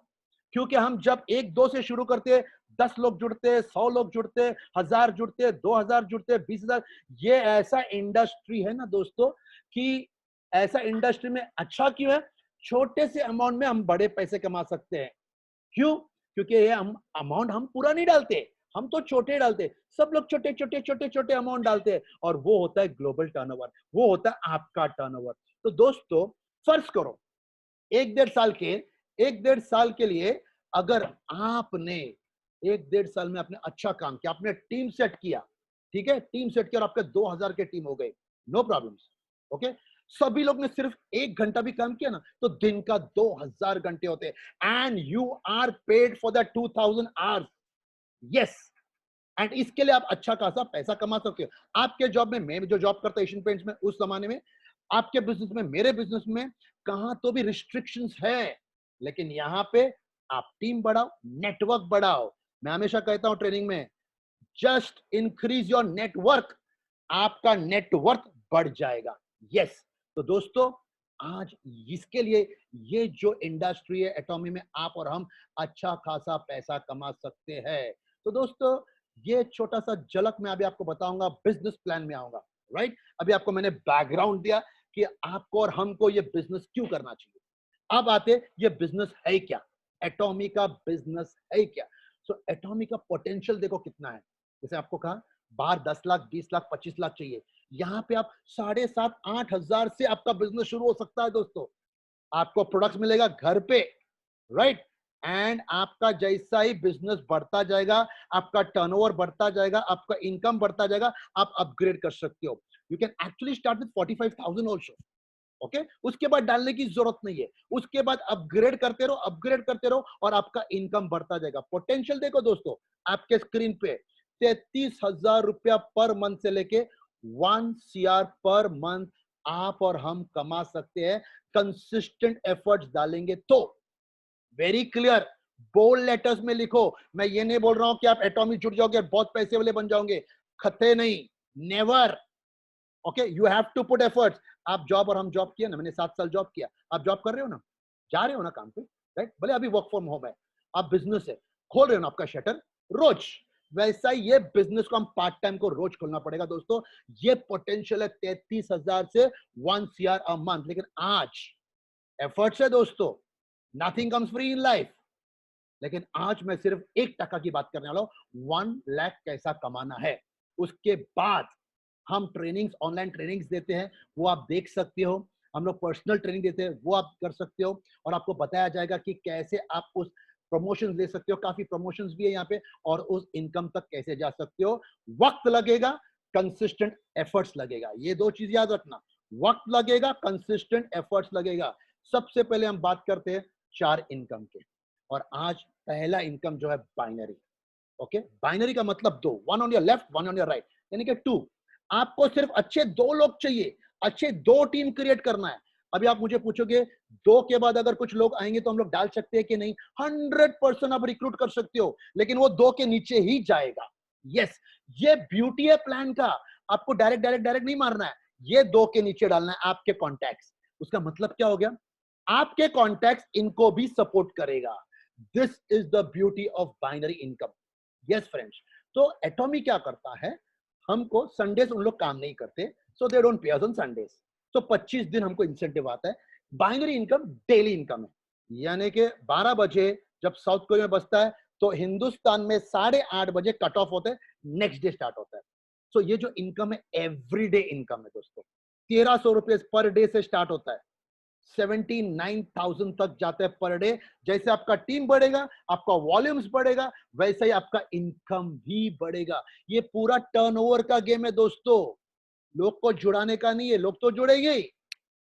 क्योंकि हम जब 1-2 से शुरू करते हैं, 10 लोग जुड़ते हैं, 100 लोग जुड़ते हैं, 1000 जुड़ते हैं, 2000 जुड़ते हैं, 20,000। ये ऐसा इंडस्ट्री है ना दोस्तों कि ऐसा इंडस्ट्री में अच्छा क्यों है? छोटे से अमाउंट में हम बड़े पैसे कमा सकते हैं। क्यों? क्योंकि ये हम अमाउंट हम पूरा नहीं डालते, हम तो छोटे डालते। सब लोग छोटे छोटे छोटे छोटे अमाउंट डालते हैं और वो होता है ग्लोबल टर्नओवर, वो होता है आपका टर्नओवर। तो दोस्तों फर्ज करो एक डेढ़ साल के लिए अगर आपने 1-1.5 साल में आपने अच्छा काम किया, आपने टीम सेट किया, ठीक है, टीम सेट किया और आपके 2000 के टीम हो गए, नो प्रॉब्लम्स। ओके, सभी लोग ने सिर्फ 1 घंटा भी काम किया ना तो दिन का 2000 घंटे होते हैं and you are paid for the 2000 hours. Yes, and इसके लिए आप अच्छा खासा पैसा कमा सकते हो। आपके जॉब में, मैं जो जॉब करता एशियन पेंट्स में उस जमाने में, आपके बिजनेस में, मेरे बिजनेस में कहां तो भी रिस्ट्रिक्शंस है, लेकिन यहां पे आप टीम बढ़ाओ, नेटवर्क बढ़ाओ। मैं हमेशा कहता हूं ट्रेनिंग में, जस्ट इंक्रीज योर नेटवर्क, आपका नेटवर्क बढ़ जाएगा। यस, तो दोस्तों आज इसके लिए ये जो इंडस्ट्री है एटॉमी में आप और हम अच्छा खासा पैसा कमा सकते हैं। तो दोस्तों ये छोटा सा झलक मैं अभी आपको बताऊंगा, बिजनेस प्लान में आऊंगा। राइट, अभी आपको मैंने बैकग्राउंड दिया कि आपको और हमको ये बिजनेस क्यों करना चाहिए। अब आते ये बिजनेस है क्या, एटॉमी का बिजनेस है क्या। सो एटॉमी का पोटेंशियल देखो कितना है। जैसे आपको कहा बाहर 10 लाख 20 लाख 25 लाख चाहिए, यहाँ पे आप 7,500-8 हजार से आपका बिजनेस शुरू हो सकता है दोस्तों। आपको प्रोडक्ट्स मिलेगा घर पे, राइट, एंड आपका जैसा ही बिजनेस बढ़ता जाएगा, आपका टर्नओवर बढ़ता जाएगा, आपका इनकम बढ़ता जाएगा, आप अपग्रेड कर सकते हो। You can actually start with 45,000 also. Okay, उसके बाद डालने की जरूरत नहीं है, उसके बाद अपग्रेड करते रहो, अपग्रेड करते रहो और आपका इनकम बढ़ता जाएगा। पोटेंशियल देखो दोस्तों आपके स्क्रीन पे, 33,000 रुपया पर मंथ से लेके 1 CR पर मंथ आप और हम कमा सकते हैं, कंसिस्टेंट एफर्ट्स डालेंगे तो। वेरी क्लियर, बोल्ड लेटर्स में लिखो। मैं ये नहीं बोल रहा हूं कि आप एटॉमी जुट जाओगे बहुत पैसे वाले बन जाओगे, खत्ते नहीं, never. Okay, you have to put efforts. आप जॉब और हम जॉब किया ना, मैंने 7 साल जॉब किया, आप जॉब कर रहे हो ना, जा रहे हो ना काम पे, राइट, भले अभी वर्क फ्रॉम होम है, आप बिजनेस है, खोल रहे हो ना आपका शटर रोज, वैसा ही ये बिजनेस को हम पार्ट टाइम को रोज खोलना पड़ेगा दोस्तों। ये पोटेंशियल है 33,000 से 1 CR अ मंथ। लेकिन आज एफर्ट्स है दोस्तों, nothing comes free in life. लेकिन आज मैं सिर्फ 1% की बात करने वाला हूं, 1 लाख कैसा कमाना है। उसके बाद हम ट्रेनिंग्स, ऑनलाइन ट्रेनिंग्स देते हैं, वो आप देख सकते हो। हम लोग पर्सनल ट्रेनिंग देते हैं, वो आप कर सकते हो और आपको बताया जाएगा कि कैसे आप उस प्रमोशंस ले सकते हो। काफी प्रमोशंस भी है यहाँ पे, और उस इनकम तक कैसे जा सकते हो। वक्त लगेगा, कंसिस्टेंट एफर्ट्स लगेगा, ये 2 चीज याद रखना, वक्त लगेगा, कंसिस्टेंट एफर्ट्स लगेगा। सबसे पहले हम बात करते हैं 4 इनकम के, और आज पहला इनकम जो है बाइनरी। ओके, बाइनरी का मतलब 2, 1 on your left, 1 on your right, यानी कि 2। आपको सिर्फ अच्छे 2 लोग चाहिए, अच्छे 2 टीम क्रिएट करना है। अभी आप मुझे पूछोगे 2 के बाद अगर कुछ लोग आएंगे तो हम लोग डाल सकते हैं कि नहीं? 100% आप रिक्रूट कर सकते हो, लेकिन वो 2 के नीचे ही जाएगा। यस, ये ब्यूटी है प्लान का। आपको डायरेक्ट डायरेक्ट डायरेक्ट नहीं मारना है, ये 2 के नीचे डालना है आपके कॉन्टैक्ट्स। उसका मतलब क्या हो गया? आपके कॉन्टैक्ट्स इनको भी सपोर्ट करेगा। This is the beauty of binary income. Yes friends, तो एटॉमी क्या करता है, हमको संडेज उन लोग काम नहीं करते, सो they don't pay us on Sundays, तो 25 दिन हमको इंसेंटिव आता है। बाइनरी इनकम डेली इनकम है, यानी कि 12 बजे जब साउथ कोरिया में बजता है तो हिंदुस्तान में 8:30 बजे कट ऑफ होता है, नेक्स्ट डे स्टार्ट होता है। सो ये जो इनकम है एवरीडे इनकम है दोस्तों। 1300 रुपए पर डे से स्टार्ट होता है, 79,000 तक जाता है पर डे। जैसे आपका टीम बढ़ेगा, आपका वॉल्यूम्स बढ़ेगा, वैसे ही आपका इनकम भी बढ़ेगा। ये पूरा टर्नओवर का गेम है दोस्तों, लोग को जुड़ाने का नहीं है, लोग तो जुड़ेंगे ही,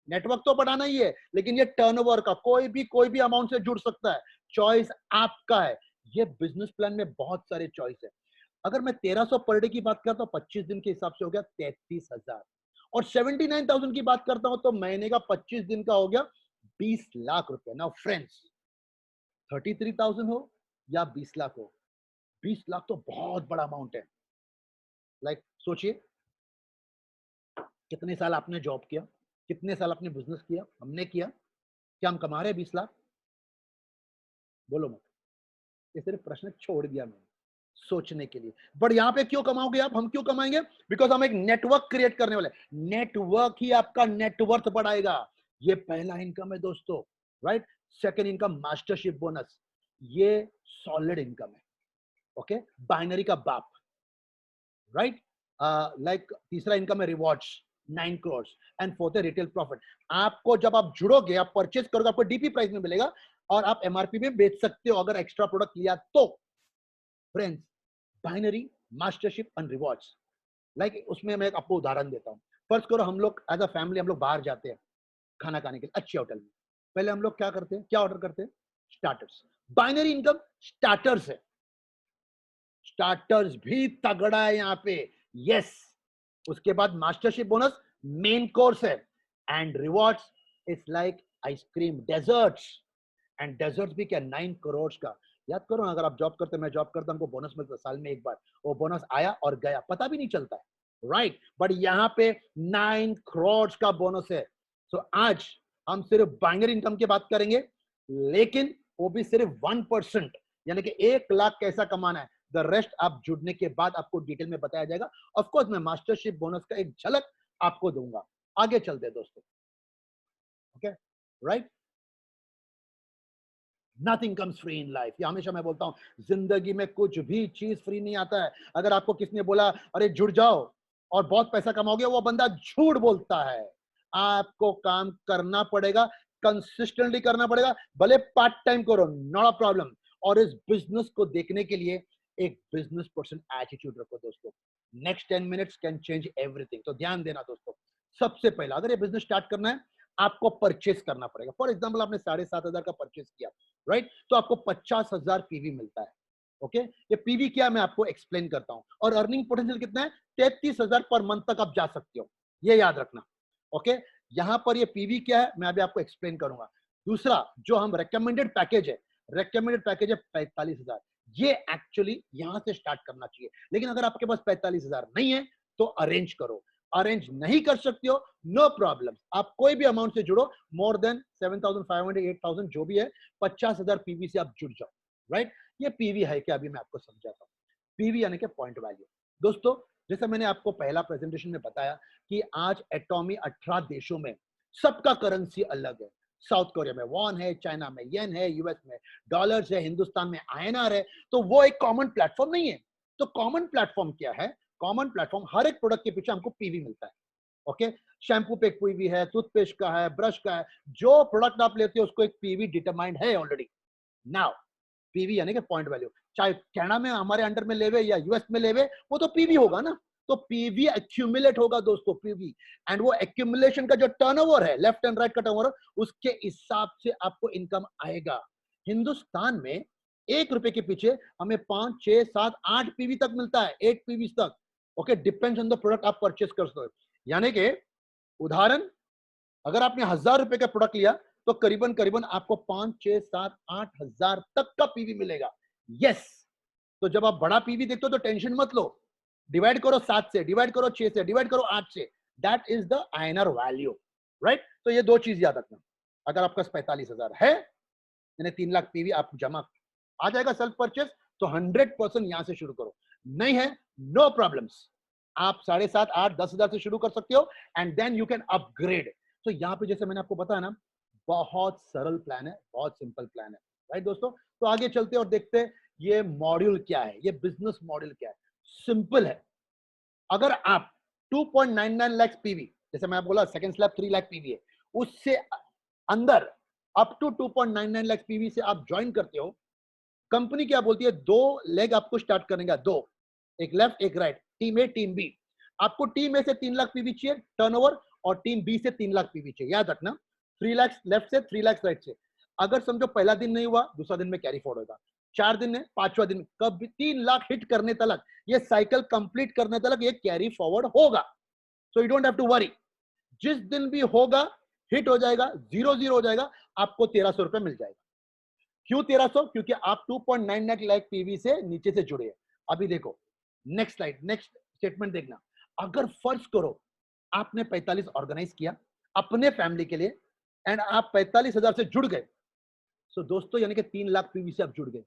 नेटवर्क तो बढ़ाना ही है, लेकिन ये टर्नओवर का कोई भी अमाउंट से जुड़ सकता है, चॉइस आपका है। ये बिजनेस प्लान में बहुत सारे चॉइस है। अगर मैं 1300 पर डे की बात करता हूँ 25 दिन के हिसाब से हो गया 33,000, और 79,000 की बात करता हूं तो महीने का 25 दिन का हो गया 20 लाख रुपए। नाउ फ्रेंड्स, 33,000 हो या 20 लाख हो, 20 लाख तो बहुत बड़ा अमाउंट है। सोचिए, कितने साल आपने जॉब किया, कितने साल आपने बिजनेस किया, हमने किया, क्या हम कमा रहे हैं 20 लाख? बोलो मत। ये सिर्फ प्रश्न छोड़ दिया मैंने सोचने के लिए। बट यहां पे क्यों कमाओगे आप, हम क्यों कमाएंगे? बिकॉज हम एक नेटवर्क क्रिएट करने वाले। नेटवर्क ही आपका नेटवर्थ बढ़ाएगा। ये पहला इनकम है दोस्तों, right. Second income mastership bonus, ये सॉलिड इनकम है। ओके, बाइनरी का बाप, राइट। तीसरा इनकम है रिवॉर्ड्स 9 करोड़, एंड फोर्थ है रिटेल प्रॉफिट। आपको जब आप जुड़ोगे, आप परचेज करोगे, आपको डीपी प्राइस में मिलेगा और आप एमआरपी में बेच सकते हो अगर एक्स्ट्रा प्रोडक्ट लिया तो। Friends, binary, mastership and rewards, उसमें मैं आपको उदाहरण देता हूं। फर्स्ट करो, हम लोग एज अ फैमिली हम लोग बाहर जाते हैं खाना खाने के लिए अच्छे होटल में। पहले हम लोग क्या करते हैं, क्या ऑर्डर करते हैं? स्टार्टर्स। बाइनरी इनकम स्टार्टर्स है, स्टार्टर्स भी तगड़ा है यहाँ पे, यस। उसके बाद मास्टरशिप बोनस मेन कोर्स है, and rewards is like ice cream, desserts. And desserts भी क्या, 9 करोड़ का। याद करो, अगर आप जॉब करते, मैं जॉब करता, हमको बोनस मिलता साल में एक बार, वो बोनस आया और गया, पता भी नहीं चलता है, राइट। बट यहाँ पे 9 करोड़ का बोनस है। सो आज हम सिर्फ बाइनरी इनकम की बात करेंगे, लेकिन वो भी सिर्फ 1%, यानी कि 1 लाख कैसा कमाना है। द रेस्ट आप जुड़ने के बाद आपको डिटेल में बताया जाएगा। ऑफ कोर्स मैं मास्टरशिप बोनस का एक झलक आपको दूंगा। आगे चलते हैं दोस्तों, okay, right. Nothing comes free in life, ये हमेशा मैं बोलता हूं, जिंदगी में कुछ भी चीज फ्री नहीं आता है। अगर आपको किसने बोला अरे जुड़ जाओ और बहुत पैसा कमाओगे, वो बंदा झूठ बोलता है। आपको काम करना पड़ेगा, कंसिस्टेंटली करना पड़ेगा, भले पार्ट टाइम करो, नॉट अ प्रॉब्लम। और इस बिजनेस को देखने के लिए एक बिजनेस पर्सन एटीट्यूड रखो दोस्तों। Next 10 minutes can change everything. तो ध्यान देना दोस्तों, सबसे पहला अगर ये बिजनेस स्टार्ट करना है, आपको परचेस करना पड़ेगा। फॉर एग्जाम्पल, आपने 7,500 का परचेस किया, राइट, तो आपको 50,000 पीवी मिलता है। ओके, ये पीवी क्या, मैं आपको एक्सप्लेन करता हूं। और अर्निंग पोटेंशियल कितना है, 33,000 पर मंथ तक आप जा सकते हो, ये याद रखना। ओके, यहां पर ये पीवी क्या है, मैं अभी आपको एक्सप्लेन करूंगा। दूसरा, जो हम रेकमेंडेड पैकेज है, रेकमेंडेड पैकेज है 45,000। ये एक्चुअली यहां से स्टार्ट करना चाहिए, लेकिन अगर आपके पास 45,000 नहीं है तो अरेंज करो। अरेंज नहीं कर सकते हो, नो प्रॉब्लम, आप कोई भी अमाउंट से जुड़ो, मोर देन 7,500 8,000 जो भी है, 50,000 पीवी से आप जुड़ जाओ, राइट। ये पीवी है क्या, अभी मैं आपको समझाता हूँ। पीवी यानी कि पॉइंट वैल्यू। दोस्तों, जैसे मैंने आपको पहला प्रेजेंटेशन में बताया कि आज एटॉमी 18 देशों में सबका करेंसी अलग है। साउथ कोरिया में वॉन है, चाइना में येन है, यूएस में डॉलर्स है, हिंदुस्तान में आईएनआर है। तो वो एक कॉमन प्लेटफॉर्म नहीं है। तो कॉमन प्लेटफॉर्म क्या है? कॉमन प्लेटफॉर्म, हर एक प्रोडक्ट के पीछे हमको पीवी मिलता है। ओके, शैम्पू पे एक पीवी है, टूथपेस्ट का है, ब्रश का है, जो प्रोडक्ट आप लेते हो उसको एक पीवी डिटरमाइंड है ऑलरेडी। नाउ पीवी यानी कि पॉइंट वैल्यू, चाहे कनाडा में हमारे अंडर में लेवे या यूएस में लेवे, वो तो पीवी होगा ना। तो पीवी एक्यूमुलेट होगा दोस्तों, पीवी, एंड वो एक्यूमुलेशन का जो टर्नओवर है, लेफ्ट एंड राइट का टर्नओवर, उसके हिसाब से आपको इनकम आएगा। हिंदुस्तान में 1 रुपए के पीछे हमें 5, 6, 7, 8 पीवी तक मिलता है, 8 पीवी तक। Okay, depends on the product आप परचेस कर सकते हो। यानी कि उदाहरण, अगर आपने 1,000 रुपए का प्रोडक्ट लिया तो करीबन करीबन आपको 5, 6, 7, 8,000 तक का पीवी मिलेगा। यस, तो जब आप बड़ा पीवी देखते हो तो टेंशन मत लो, डिवाइड करो 7 से, डिवाइड करो 6 से, डिवाइड करो 8 से, that is the INR value, right. तो ये दो चीज याद रखना। अगर आपका 45,000 है, यानी 3 लाख पीवी आप जमा आ जाएगा सेल्फ परचेस, तो 100% यहां से शुरू करो। नहीं है, नो प्रॉब्लम्स, आप 7,500, 8, 10,000 से शुरू कर सकते हो, and then you can upgrade. तो यहाँ पे जैसे मैंने आपको बताया ना, बहुत सरल प्लान है, बहुत सिंपल प्लान है, राइट दोस्तों। तो आगे चलते और देखते हैं ये मॉड्यूल क्या है, ये बिजनेस मॉड्यूल क्या है। सिंपल है, अगर आप 2.99 लाख पीवी, जैसे मैं बोला सेकंड स्लैब 3 लाख पीवी है, उससे अंदर अप टू 2.99 लाख पीवी से आप ज्वाइन करते हो, कंपनी क्या बोलती है, 2 लेग आपको स्टार्ट करने का, 2, एक लेफ्ट एक राइट, टीम ए टीम बी। आपको टीम ए से 3 लाख पीवी चाहिए टर्नओवर, और टीम बी से 3 लाख पीवी चाहिए। याद रखना, 3 लाख लेफ्ट से, 3 लाख राइट से। अगर समझो पहला दिन नहीं हुआ, दूसरा दिन में कैरी फॉरवर्ड होगा, 4 दिन में, 5वां दिन में, कब 3 लाख हिट करने तक, ये साइकिल कंप्लीट करने तक ये कैरी फॉरवर्ड होगा। So you don't have to worry, जिस दिन भी होगा हिट हो जाएगा, 0-0 हो जाएगा, आपको 1300 रुपए मिल जाएगा। क्यों 1300? क्योंकि आप 2.99 लाख पीवी से नीचे से जुड़े हैं। अभी देखो नेक्स्ट स्लाइड, नेक्स्ट स्टेटमेंट देखना। अगर फर्ज करो आपने 45 ऑर्गेनाइज किया अपने फैमिली के लिए एंड आप 45,000 से जुड़ गए, सो दोस्तों यानी कि 3 लाख पीवी से आप जुड़ गए।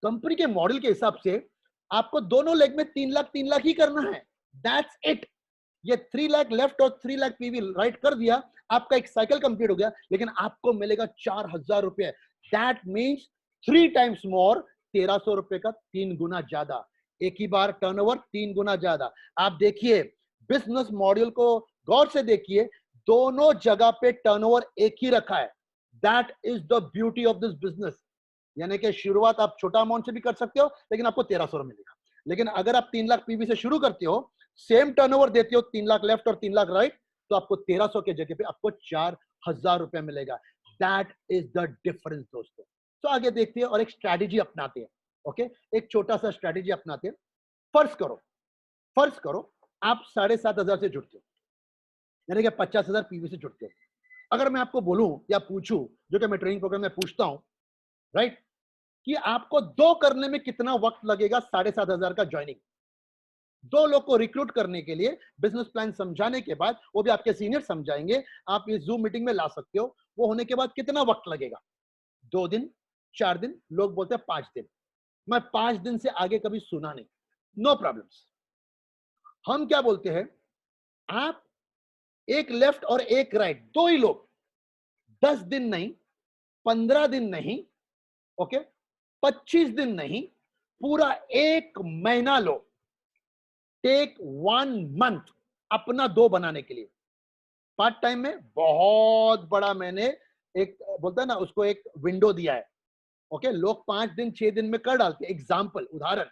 कंपनी के मॉडल के हिसाब से आपको दोनों लेग में 3 लाख ही करना है, दैट्स इट। ये 3 लाख लेफ्ट और 3 लाख पीवी राइट कर दिया, आपका एक साइकिल कंप्लीट हो गया, लेकिन आपको मिलेगा 4,000 रुपए। दैट मीन्स 3 टाइम्स मोर, 1300 रुपए का 3 गुना ज्यादा। एक ही बार टर्नओवर 3 गुना ज्यादा। आप देखिए बिजनेस मॉडल को गौर से देखिए, दोनों जगह पे टर्नओवर एक ही रखा है। That is the beauty of this business. यानी कि शुरुआत आप छोटा अमाउंट से भी कर सकते हो, लेकिन आपको 1300 मिलेगा। लेकिन अगर आप 3 लाख पीवी से शुरू करते हो, सेम टर्नओवर देते हो, 3 लाख लेफ्ट और 3 लाख राइट, तो आपको 1300 के जगह पे आपको 4,000 रुपए मिलेगा। दैट इज द डिफरेंस दोस्तों। तो आगे देखते हैं और एक स्ट्रैटेजी अपनाते हैं। ओके, एक छोटा सा स्ट्रैटेजी अपनाते हैं। फर्ज करो आप 7,500 से जुड़ते हो, यानी कि 50,000 पीवी से जुड़ते हो। अगर मैं आपको बोलूं या पूछूं, जो कि मैं ट्रेनिंग प्रोग्राम में पूछता हूं, राइट, कि आपको 2 करने में कितना वक्त लगेगा 7,500 का ज्वाइनिंग। 2 लोग को रिक्रूट करने के लिए बिजनेस प्लान समझाने के बाद, वो भी आपके सीनियर समझाएंगे, आप इस जूम मीटिंग में ला सकते हो, वो होने के बाद कितना वक्त लगेगा? 2 दिन, 4 दिन, लोग बोलते हैं 5 दिन। मैं 5 दिन से आगे कभी सुना नहीं। No problems. हम क्या बोलते हैं, आप एक लेफ्ट और एक राइट, 2 ही लोग, 10 दिन नहीं, 15 दिन नहीं, ओके, 25 दिन नहीं, पूरा 1 महीना लो। टेक 1 मंथ अपना 2 बनाने के लिए। पार्ट टाइम में बहुत बड़ा मैंने एक बोलता है ना, उसको एक विंडो दिया है। ओके, लोग 5 दिन 6 दिन में कर डालते हैं, एग्जाम्पल, उदाहरण।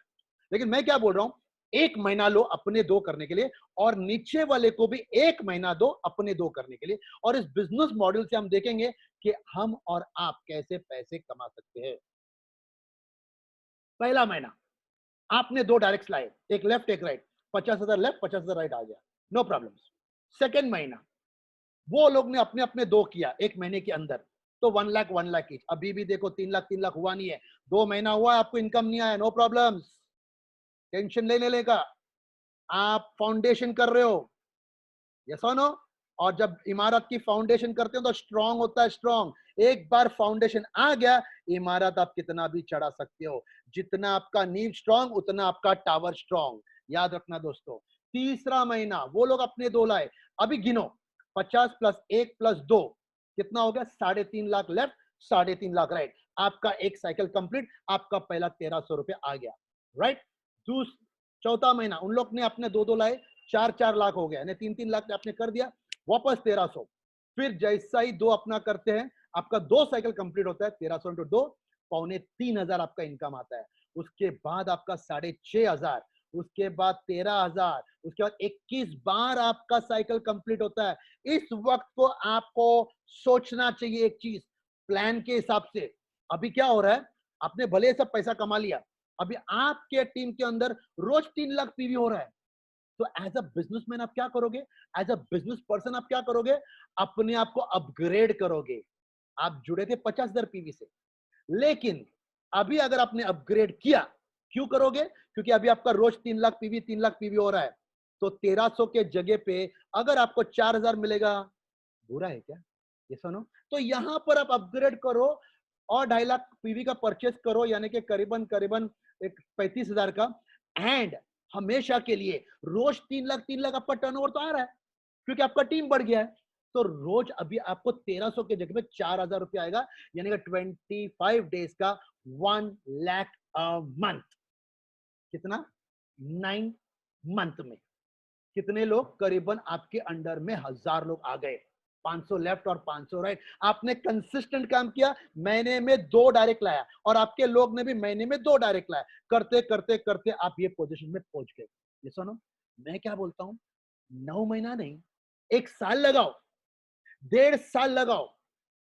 लेकिन मैं क्या बोल रहा हूं, 1 महीना लो अपने 2 करने के लिए, और नीचे वाले को भी 1 महीना दो अपने 2 करने के लिए। और इस बिजनेस मॉडल से हम देखेंगे कि हम और आप कैसे पैसे कमा सकते हैं। पहला महीना आपने 2 डायरेक्ट लाए, एक लेफ्ट एक राइट, 50,000 लेफ्ट 50,000 राइट आ गया, नो प्रॉब्लम। सेकेंड महीना वो लोग ने अपने अपने 2 किया 1 महीने के अंदर, तो 1 लाख 1 लाख ईच। अभी भी देखो 3 लाख हुआ नहीं है, 2 महीना हुआ, आपको इनकम नहीं आया, नो प्रॉब्लम, टेंशन लेने का। आप फाउंडेशन कर रहे हो, यस और नो? और जब इमारत की फाउंडेशन करते हो तो स्ट्रांग होता है, स्ट्रांग। एक बार फाउंडेशन आ गया, इमारत आप कितना भी चढ़ा सकते हो। जितना आपका नींव स्ट्रांग, उतना आपका टावर स्ट्रांग। याद रखना दोस्तों। तीसरा महीना वो लोग अपने 2 लाए। अभी गिनो, 50 प्लस 1 प्लस 2 कितना हो गया? 3.5 लाख लेफ्ट, 3.5 लाख राइट। आपका एक साइकिल कंप्लीट, आपका पहला 1300 रुपए आ गया, राइट। चौथा महीना उन लोग ने अपने 2 लाए, 4 लाख हो गया, 3 लाख आपने कर दिया, वापस 1300। फिर जैसा ही 2 अपना करते हैं, आपका 2 साइकिल कंप्लीट होता है, 1300 इंटू 2, 2,350 आपका इनकम आता है। उसके बाद आपका 6,500, उसके बाद 13,000, उसके बाद 21 बार आपका साइकिल कंप्लीट होता है। इस वक्त को आपको सोचना चाहिए एक चीज, प्लान के हिसाब से। अभी क्या हो रहा है, आपने भले सब पैसा कमा लिया, अभी आपके टीम के अंदर रोज 3 लाख पीवी हो रहा है। तो एज अ बिजनेसमैन आप क्या करोगे, एज अ बिजनेस पर्सन आप क्या करोगे, अपने आप को अपग्रेड करोगे। आप जुड़े थे 50,000 पीवी से, लेकिन अभी अगर आपने अपग्रेड किया, क्यों करोगे? क्योंकि अभी आपका रोज 3 लाख पीवी, 3 लाख पीवी हो रहा है। तो 1300 के जगह पे अगर आपको 4,000 मिलेगा, बुरा है क्या? ये सुनो, तो यहां पर आप अपग्रेड करो और 2.5 लाख पीवी का परचेस करो, यानी कि करीबन करीबन एक 35,000 का। एंड हमेशा के लिए रोज 3 लाख आपका टर्नओवर तो आ रहा है, क्योंकि आपका टीम बढ़ गया है। तो रोज अभी आपको 1300 के जगह पे 4,000 रुपया आएगा, यानी कि 25 डेज का 1 लाख अ मंथ। कितना? 9 मंथ में कितने लोग? करीबन आपके अंडर में 1,000 लोग आ गए। 500 लेफ्ट और 500 राइट। आपने कंसिस्टेंट काम किया, महीने में 2 डायरेक्ट लाया, और आपके लोग ने भी महीने में 2 डायरेक्ट लाया। करते करते करते आप ये पोजीशन में पहुंच गए। ये सुनो, मैं क्या बोलता हूं, 9 महीना नहीं, 1 साल लगाओ, 1.5 साल लगाओ,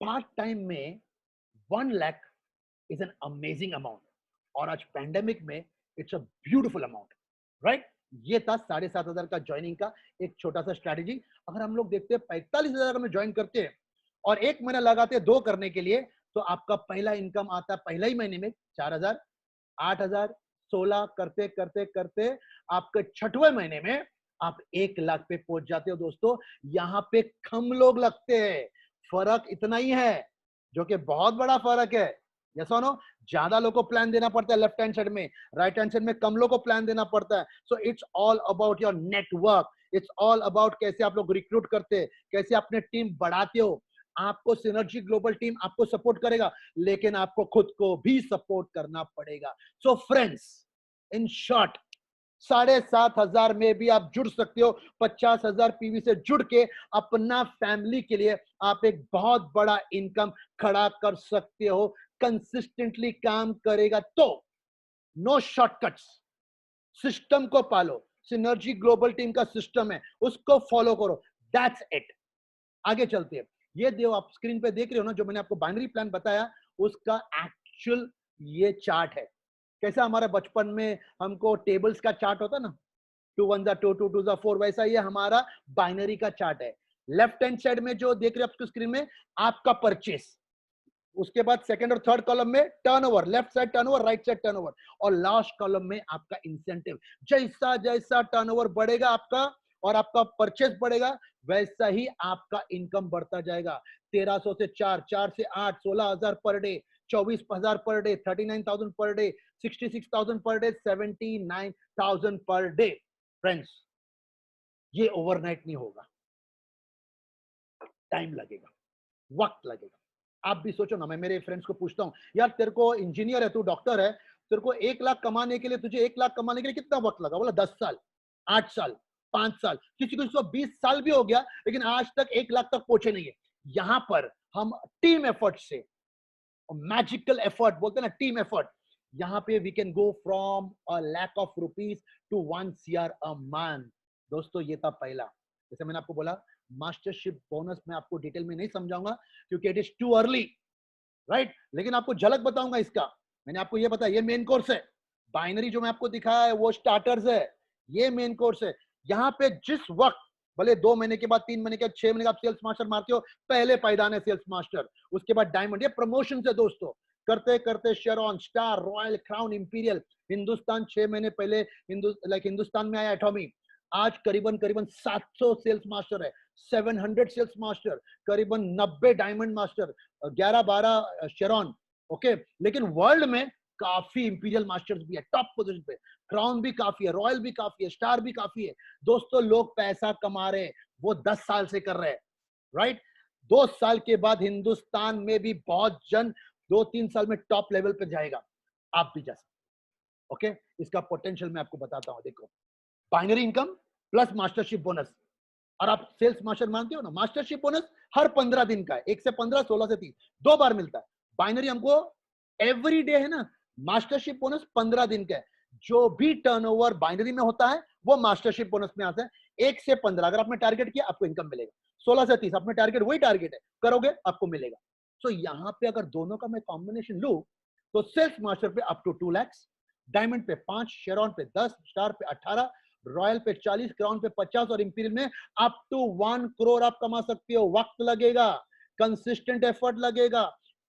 पार्ट टाइम में 1 lakh is an amazing amount. और आज पैंडेमिक में it's a beautiful amount, right? ये था 7,500 का ज्वाइनिंग का एक छोटा सा स्ट्रैटेजी। अगर हम लोग देखते हैं 45,000 का में ज्वाइन करते हैं और 1 महीना लगाते हैं 2 करने के लिए, तो आपका पहला इनकम आता है पहला ही महीने में 4,000, 8,000, 16 करते करते करते आपके 6वें महीने में आप 1 लाख पे पहुंच जाते हो। दोस्तों यहां पे कम लोग लगते हैं, फर्क इतना ही है, जो कि बहुत बड़ा फर्क है। यस और नो? ज्यादा लोगों को प्लान देना पड़ता है लेफ्ट हैंड साइड में, राइट हैंड साइड में कम लोगों को प्लान देना पड़ता है। So it's all about your network, it's all about कैसे आप लोग रिक्रूट करते हैं, कैसे अपने टीम बढ़ाते हो। आपको सिनर्जी ग्लोबल टीम आपको सपोर्ट करेगा, लेकिन आपको खुद को भी सपोर्ट करना पड़ेगा। सो फ्रेंड्स, इन शॉर्ट 7,500 में भी आप जुड़ सकते हो। 50,000 पीवी से जुड़ के अपना फैमिली के लिए आप एक बहुत बड़ा इनकम खड़ा कर सकते हो। कंसिस्टेंटली काम करेगा तो। नो शॉर्टकट्स, सिस्टम को पालो। सिनर्जी ग्लोबल टीम का सिस्टम है, उसको फॉलो करो। That's it. आगे चलते हैं। ये जो आप स्क्रीन पे देख रहे हो ना, जो मैंने आपको बाइनरी प्लान बताया, उसका एक्चुअल ये चार्ट है। कैसा हमारा बचपन में हमको टेबल्स का चार्ट होता ना, 2 1 2 2 2 4, वैसा ये हमारा बाइनरी का चार्ट है। लेफ्ट हैंड साइड में जो देख रहे हो आपको स्क्रीन में, आपका परचेस, उसके बाद सेकंड और थर्ड कॉलम में turnover, left side turnover, right side turnover, और लास्ट कॉलम में आपका इंसेंटिव। जैसा जैसा टर्नओवर बढ़ेगा आपका और आपका परचेस बढ़ेगा, वैसा ही आपका इनकम बढ़ता जाएगा। 1300 से 4, 4 से 8, 16,000 per day, 24,000 per day, 39,000 per day, 66,000 per day, 79,000 per day. Friends, ये ओवरनाइट नहीं होगा, टाइम लगेगा, वक्त लगेगा। आप भी सोचो ना, मैं मेरे फ्रेंड्स को पूछता हूं, यार तेरे को इंजीनियर है, तू डॉक्टर है, तेरे को 1 लाख कमाने के लिए, तुझे 1 लाख कमाने के लिए कितना वक्त लगा? बोला 10 साल, 8 साल, 5 साल, किसी को 20 साल भी हो गया, लेकिन आज तक 1 लाख तक पहुंचे नहीं है। यहां पर हम टीम एफर्ट से, मैजिकल एफर्ट बोलते हैं ना, टीम एफर्ट, यहां पे we can go from a lakh of rupees to 1 CR a month. दोस्तों ये था पहला। जैसे मैंने आपको बोला, मास्टरशिप बोनस में आपको डिटेल में नहीं समझाऊंगा क्योंकि it is too early, right? लेकिन आपको झलक बताऊंगा इसका। मैंने आपको ये बताया, ये मेन कोर्स है। बाइनरी जो मैं आपको दिखाया है वो स्टार्टर्स है, ये मेन कोर्स है। यहाँ पे जिस वक्त, भले 2 महीने के बाद, 3 महीने के बाद, 6 महीने के बाद सेल्स मास्टर मारते हो, पहले पायदान है सेल्स मास्टर, उसके बाद डायमंड, ये प्रमोशन है दोस्तों। करते करते Sharon, star, royal, crown, imperial, Hindustan 6 महीने पहले हिंदुस्तान में आया एटॉमी। आज करीबन करीबन 700 सेल्स मास्टर है, 700 सेल्स मास्टर, करीबन 90 डायमंड मास्टर, 11-12 शेरॉन, ओके। लेकिन वर्ल्ड में काफी इंपीरियल मास्टर्स भी है, टॉप पोजीशन पे। क्राउन भी काफी है, रॉयल भी काफी है, स्टार भी काफी है। दोस्तों लोग पैसा कमा रहे हैं, वो 10 साल से कर रहे हैं, राइट? 2 साल के बाद हिंदुस्तान में भी बहुत जन 2-3 साल में टॉप लेवल पे जाएगा। आप भी जा सकते, ओके। इसका पोटेंशियल मैं आपको बताता हूं। देखो, binary income plus mastership bonus, और आप सेल्स मास्टर मानते हो ना, मास्टरशिप बोनस हर 15 दिन का है, 1 से 15, 16 से 30, 2 बार मिलता है। बाइनरी हमको एवरी डे है ना। मास्टरशिप बोनस 15 दिन का है। जो भी टर्नओवर बाइनरी में होता है वो मास्टरशिप बोनस में आता है। 1 से 15 अगर आपने टारगेट किया, आपको इनकम मिलेगा। 16 से 30 अपने टारगेट, वही टारगेट है, करोगे आपको मिलेगा। तो यहां पे अगर दोनों का मैं कॉम्बिनेशन लू, तो सेल्स मास्टर पे अप टू 2 लाख, डायमंड पे 5, शेरॉन पे 10, स्टार पे 18, रॉयल पे 40, क्राउन पे 50 और इंपीरियल में अप टू 1 करोड़ आप कमा सकते हो। वक्त लगेगा, कंसिस्टेंट एफर्ट लगेगा,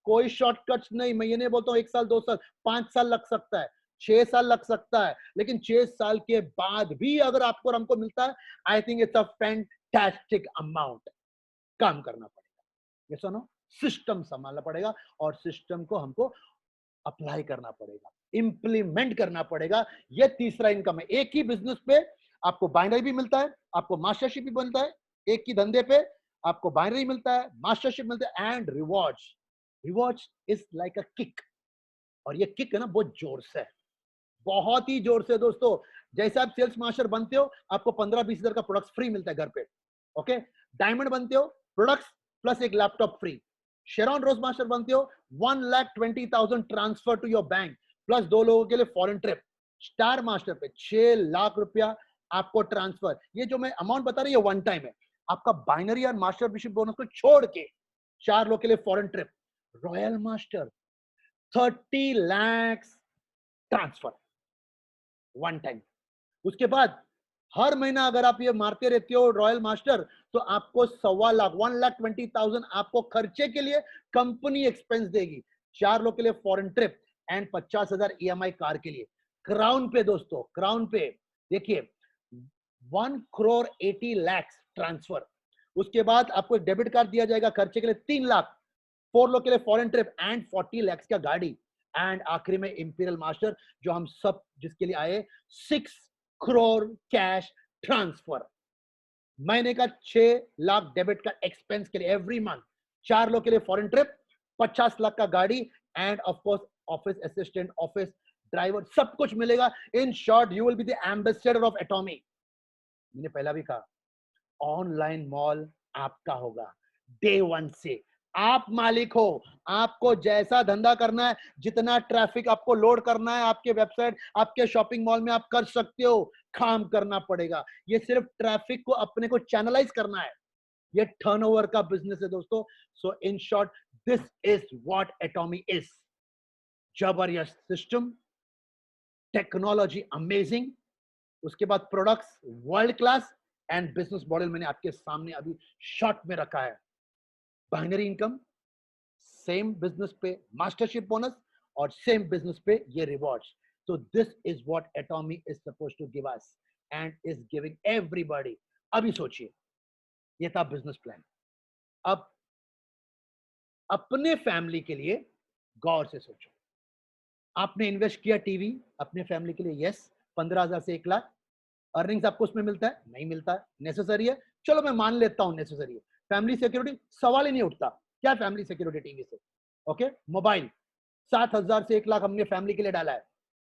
कोई शॉर्टकट्स नहीं। मैं ये नहीं बोलता हूं 1 साल, 2 साल, 5 साल लग सकता है, 6 साल लग सकता है, लेकिन 6 साल के बाद भी अगर आपको और हमको मिलता है, I think it's a fantastic amount. काम करना पड़ेगा, ये सुनो, सिस्टम संभालना पड़ेगा और सिस्टम को हमको अप्लाई करना पड़ेगा, इंप्लीमेंट करना पड़ेगा। ये तीसरा इनकम है। एक ही बिजनेस पे आपको बाइनरी भी मिलता है, आपको मास्टरशिप भी मिलता है। एक ही धंधे पे आपको बाइनरी मिलता है, मास्टरशिप मिलता है, and rewards. Rewards is like a kick, और ये किक है ना, बहुत जोर से, बहुत ही जोर से दोस्तों। जैसे आप सेल्स मास्टर बनते हो, आपको 15-20 हजार का प्रोडक्ट फ्री मिलता है घर पे, ओके। डायमंड बनते हो, प्रोडक्ट्स प्लस एक laptop free. Sharon rose master बनते हो, 1,20,000 transfer to your bank, plus 2 लोगों के लिए फॉरेन ट्रिप। स्टार मास्टर पे 6 लाख रुपया आपको ट्रांसफर। ये जो मैं अमाउंट बता रही है वन टाइम है, आपका बाइनरी और मास्टरशिप बोनस को छोड़ के 4 लोग के लिए foreign trip, royal master 30 lakh transfer one time. उसके बाद हर महीना अगर आप ये मारते रहते हो रॉयल मास्टर, तो आपको 1.25 लाख 1,20,000 आपको खर्चे के लिए कंपनी एक्सपेंस देगी। 4 लोग के लिए foreign trip and 50,000 EMI car के लिए। क्राउन पे दोस्तों, क्राउन पे देखिए 1,80,00,000 ट्रांसफर। उसके बाद आपको एक डेबिट कार्ड दिया जाएगा खर्चे के लिए 3 लाख, 4 लोग के लिए फॉरेन ट्रिप एंड 40 लाख का गाड़ी। एंड आखिरी में इंपीरियल मास्टर जो हम सब जिसके लिए आए, 6 करोड़ कैश ट्रांसफर। महीने का 6 लाख डेबिट का एक्सपेंस के लिए एवरी मंथ। 4 लोग के लिए फॉरेन ट्रिप, 50 लाख का गाड़ी and of course office assistant, office driver, सब कुछ मिलेगा। In short you will be the ambassador of एटॉमी। मैंने पहला भी कहा, ऑनलाइन मॉल आपका होगा डे 1 से। आप मालिक हो, आपको जैसा धंधा करना है, जितना ट्रैफिक आपको लोड करना है आपके वेबसाइट, आपके शॉपिंग मॉल में आप कर सकते हो। काम करना पड़ेगा, ये सिर्फ ट्रैफिक को अपने को चैनलाइज करना है। ये टर्नओवर का बिजनेस है दोस्तों। So in short this is what Atomy is. जबरदस्त सिस्टम, टेक्नोलॉजी अमेजिंग, उसके बाद products world class and business model मैंने आपके सामने अभी शॉर्ट में रखा है। बाइनरी इनकम, सेम बिजनेस पे मास्टरशिप बोनस और सेम बिजनेस पे ये rewards. So this is what Atomy is supposed to give us and is giving everybody. अभी सोचिए, ये था बिजनेस प्लान। अब अपने फैमिली के लिए गौर से सोचो। आपने इन्वेस्ट किया टीवी अपने फैमिली के लिए, यस, 15,000 से 1 लाख। अर्निंग्स आपको उसमें मिलता है, नहीं मिलता है, नेसेसरी है, चलो मैं मान लेता हूं नेसेसरी है। फैमिली सिक्योरिटी सवाल ही नहीं उठता, क्या फैमिली सिक्योरिटी टीवी से? ओके, मोबाइल 7,000 से 1 लाख हमने फैमिली के लिए डाला है,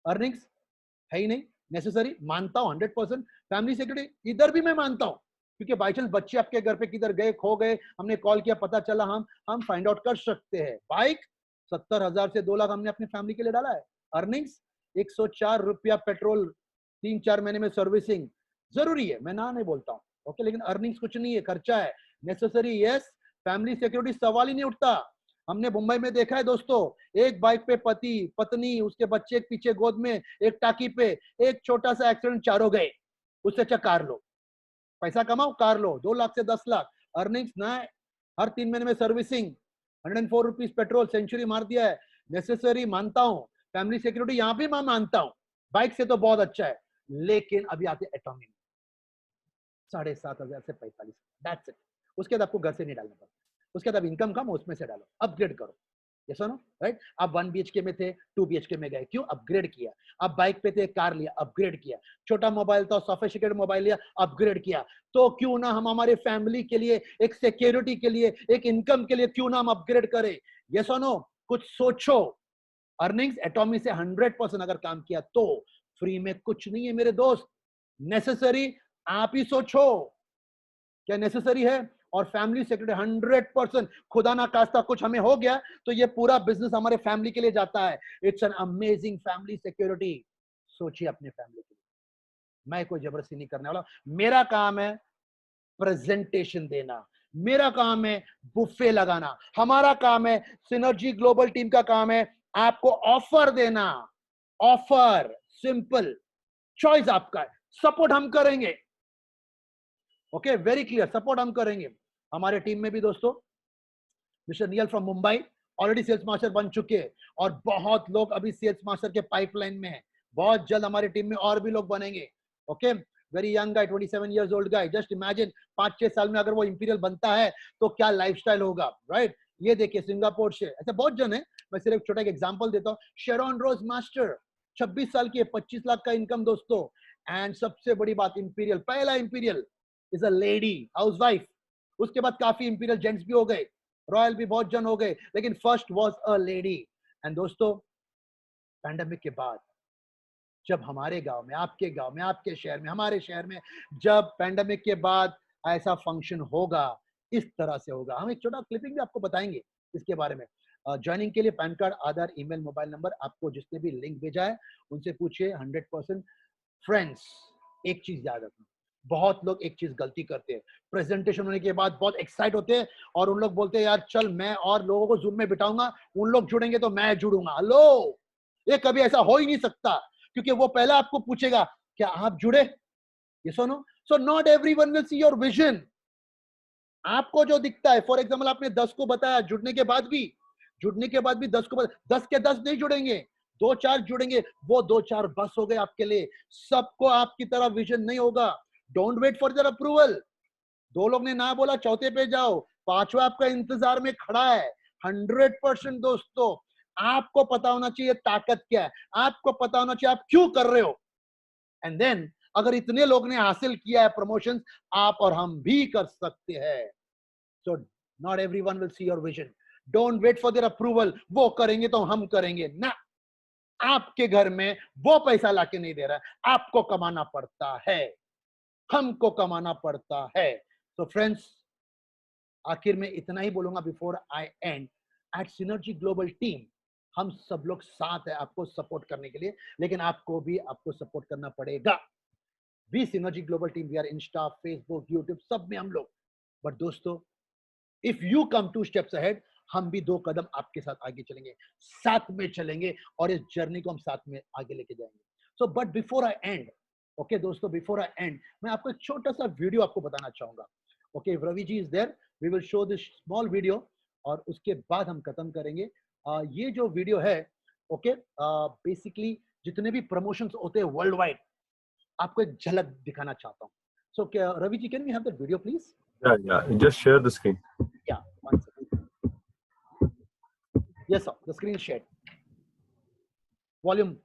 अर्निंग्स है ही नहीं, नेसेसरी मानता हूं 100%। फैमिली सिक्योरिटी इधर भी मैं मानता हूं, क्योंकि बाई चांस बच्चे आपके घर पे किधर गए, खो गए, हमने कॉल किया, पता चला, हम फाइंड आउट कर सकते हैं। बाइक 70,000 से 2 लाख हमने अपनी फैमिली के लिए डाला है, अर्निंग्स 104 रुपया पेट्रोल, 3-4 महीने में सर्विसिंग, जरूरी है, मैं ना नहीं बोलता हूं, ओके, लेकिन अर्निंग्स कुछ नहीं है, खर्चा है, नेसेसरी यस। फैमिली सिक्योरिटी सवाल ही नहीं उठता। हमने मुंबई में देखा है दोस्तों, एक बाइक पे पति पत्नी उसके बच्चे पीछे गोद में, एक टाकी पे, एक छोटा सा एक्सीडेंट, चारों गए। उससे अच्छा कार लो, पैसा कमाओ, कार लो, 2 लाख से 10 लाख, अर्निंग्स ना, हर 3 महीने में सर्विसिंग, 104 रुपीज पेट्रोल, सेंचुरी मार दिया है, नेसेसरी मानता हूं। फैमिली सिक्योरिटी यहां भी मैं मानता हूं, बाइक से तो बहुत अच्छा है। लेकिन अभी आते एटॉमी में 7,500 से 45, दैट्स इट। उसके बाद आपको घर से नहीं डालना पड़ता, उसके बाद इनकम कम, उसमें से डालो, अपग्रेड करो, यस और नो, राइट? आप 1 BHK में थे, 2 BHK में गए, क्यों? अपग्रेड किया। आप बाइक पे थे, कार लिया, अपग्रेड किया। छोटा मोबाइल था, सोफिस्टिकेटेड मोबाइल लिया, अपग्रेड किया। तो क्यों ना हम हमारे फैमिली के लिए, एक सिक्योरिटी के लिए, एक इनकम के लिए क्यों ना हम अपग्रेड करें? यस और नो? कुछ सोचो। अर्निंग्स एटॉमी से 100% अगर काम किया तो फ्री में कुछ नहीं है मेरे दोस्त, नेसेसरी आप ही सोचो, क्या नेसेसरी है? और फैमिली सिक्योरिटी 100%, खुदा ना खास्ता कुछ हमें हो गया तो ये पूरा बिजनेस हमारे फैमिली के लिए जाता है। It's an amazing family security. सोचिए अपने फैमिली के लिए, मैं कोई जबरदस्ती नहीं करने वाला। मेरा काम है प्रेजेंटेशन देना, मेरा काम है बुफे लगाना, हमारा काम है, सिनर्जी ग्लोबल टीम का काम है आपको ऑफर देना। ऑफर सिंपल, चॉइस आपका है, सपोर्ट हम करेंगे। ओके, वेरी क्लियर, सपोर्ट हम करेंगे। हमारे टीम में भी दोस्तों Mister Neil from Mumbai already sales master बन चुके हैं, और बहुत लोग अभी सेल्स मास्टर के पाइपलाइन में हैं। बहुत जल्द हमारी टीम में और भी लोग बनेंगे। Okay, very young guy, 27 years old guy, just imagine 5-6 साल में अगर वो इंपीरियल बनता है तो क्या लाइफस्टाइल होगा, राइट? ये देखिए सिंगापुर से ऐसे बहुत जन है, मैं सिर्फ एक छोटा एग्जांपल देता हूँ। शेरॉन रोज मास्टर 26 साल की है, 25 लाख का इनकम दोस्तों। एंड सबसे बड़ी बात, इंपीरियल, पहला imperial is a lady housewife. उसके बाद काफी इंपीरियल जेंट्स भी हो गए, रॉयल भी बहुत जन हो गए, लेकिन first was a lady. And दोस्तों पैंडेमिक के बाद जब हमारे गांव में, आपके गांव में, आपके शहर में, हमारे शहर में जब पैंडेमिक के बाद ऐसा फंक्शन होगा, इस तरह से होगा। हम एक छोटा क्लिपिंग भी आपको बताएंगे इसके बारे में। ज्वाइनिंग के लिए पैन कार्ड, आधार, ईमेल, मोबाइल नंबर, आपको जिसने भी लिंक भेजा है उनसे पूछिए। 100% फ्रेंड्स, एक चीज याद रखना, बहुत लोग एक चीज गलती करते हैं, प्रेजेंटेशन होने के बाद बहुत एक्साइट होते हैं और उन लोग बोलते हैं यार चल मैं और लोगों को जूम में बिठाऊंगा, उन लोग जुड़ेंगे तो मैं जुड़ूंगा। हेलो, ये कभी ऐसा हो ही नहीं सकता, क्योंकि वो पहले आपको पूछेगा क्या आप जुड़े, ये सुनो। सो not everyone will see your vision. आपको जो दिखता है, फॉर एग्जाम्पल आपने 10 को बताया, जुड़ने के बाद भी 10 को 10 के 10 नहीं जुड़ेंगे, 2-4 जुड़ेंगे, वो 2-4 बस हो गए आपके लिए। सबको आपकी तरह विजन नहीं होगा। Don't wait for their approval. 2 लोग ने ना बोला, चौथे पे जाओ, 5वां आपका इंतजार में खड़ा है। 100% दोस्तों, आपको पता होना चाहिए ताकत क्या है, आपको पता होना चाहिए आप क्यों कर रहे हो। एंड देन अगर इतने लोग ने हासिल किया है प्रमोशन, आप और हम भी कर सकते हैं। So not everyone will see your vision. Don't wait for their approval, वो करेंगे तो हम करेंगे ना। आपके घर में वो पैसा लाके नहीं दे रहा है, आपको कमाना पड़ता है, हमको कमाना पड़ता है। तो फ्रेंड्स, आखिर में इतना ही बोलूंगा before I end. At synergy global team हम सब लोग साथ है आपको सपोर्ट करने के लिए, लेकिन आपको सपोर्ट करना पड़ेगा। We synergy global team, we are Insta, Facebook, YouTube, सब में हम लोग। बट दोस्तों, if you come 2 steps ahead, हम भी 2 कदम आपके साथ आगे चलेंगे, साथ में चलेंगे और इस जर्नी को हम साथ में आगे लेके जाएंगे। So but before I end, okay दोस्तों, बिफोर आई एंड, मैं आपको एक छोटा सा वीडियो आपको बताना चाहूंगा। Okay, Ravi ji is there, we will show this small video और उसके बाद हम खत्म करेंगे। ये जो वीडियो है, ओके, बेसिकली जितने भी प्रमोशंस होते हैं वर्ल्ड वाइड, आपको एक झलक दिखाना चाहता हूँ। सो क्या Ravi ji, can we have the video please? Yeah. Just share the screen. Yeah, 1 second. Yes, sir. The screen is shared. Volume.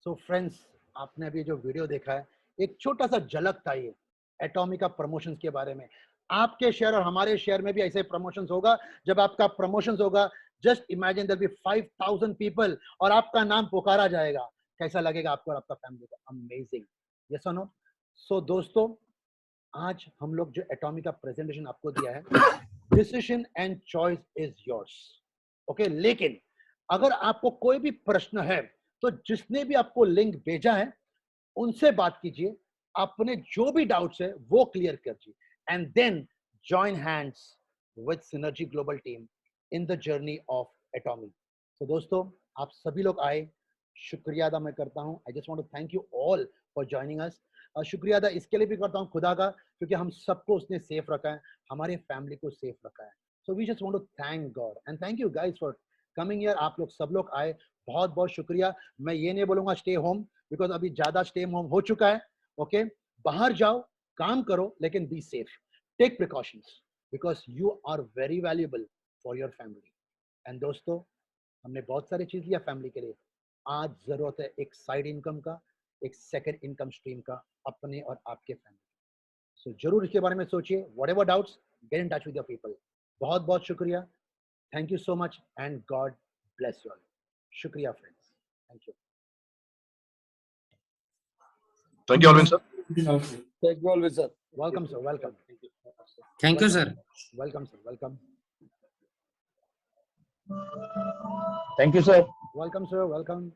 So friends, आपने अभी जो वीडियो देखा है, एक छोटा सा झलक था ये एटॉमिका प्रमोशंस के बारे में। आपके शेयर और हमारे शेयर में भी ऐसे प्रमोशंस होगा। जब आपका प्रमोशंस होगा, just imagine there be 5000 people और आपका नाम पुकारा जाएगा। कैसा लगेगा आपको और आपका फैमिली को? अमेजिंग, यस और नो? सो दोस्तों, आज हम लोग जो एटॉमिका प्रेजेंटेशन आपको दिया है, decision and choice is yours. Okay, लेकिन अगर आपको कोई भी प्रश्न है तो जिसने भी आपको लिंक भेजा है उनसे बात कीजिए, अपने जो भी डाउट्स है वो क्लियर कीजिए and then join hands with synergy global team in the journey of Atomy. तो दोस्तों, आप सभी लोग आए, शुक्रिया अदा मैं करता हूं। I just want to thank you all for joining us. शुक्रिया अदा इसके लिए भी करता हूं खुदा का, क्योंकि हम सबको उसने सेफ रखा है, हमारे फैमिली को सेफ रखा है। So we just want to thank God and thank you guys for coming here. आप लोग सब लोग आए, बहुत बहुत शुक्रिया। मैं ये नहीं बोलूंगा स्टे होम, बिकॉज अभी ज्यादा स्टे होम हो चुका है। ओके, बाहर जाओ, काम करो, लेकिन be safe, take precautions, because you are very valuable for your family. And दोस्तों, हमने बहुत सारी चीज लिया फैमिली के लिए, आज जरूरत है एक साइड इनकम का, एक सेकंड इनकम स्ट्रीम का, अपने और आपके फैमिली। सो जरूर इसके बारे में सोचिए। Whatever doubts, get in touch with your people. बहुत बहुत शुक्रिया, thank you so much and God bless you all. शुक्रिया friends, thank you. Thank you, Alvin, sir. Thank you always, sir. Welcome, sir. Welcome. Thank you, sir. Welcome, sir. Welcome. Thank you, sir. Welcome, sir. Welcome.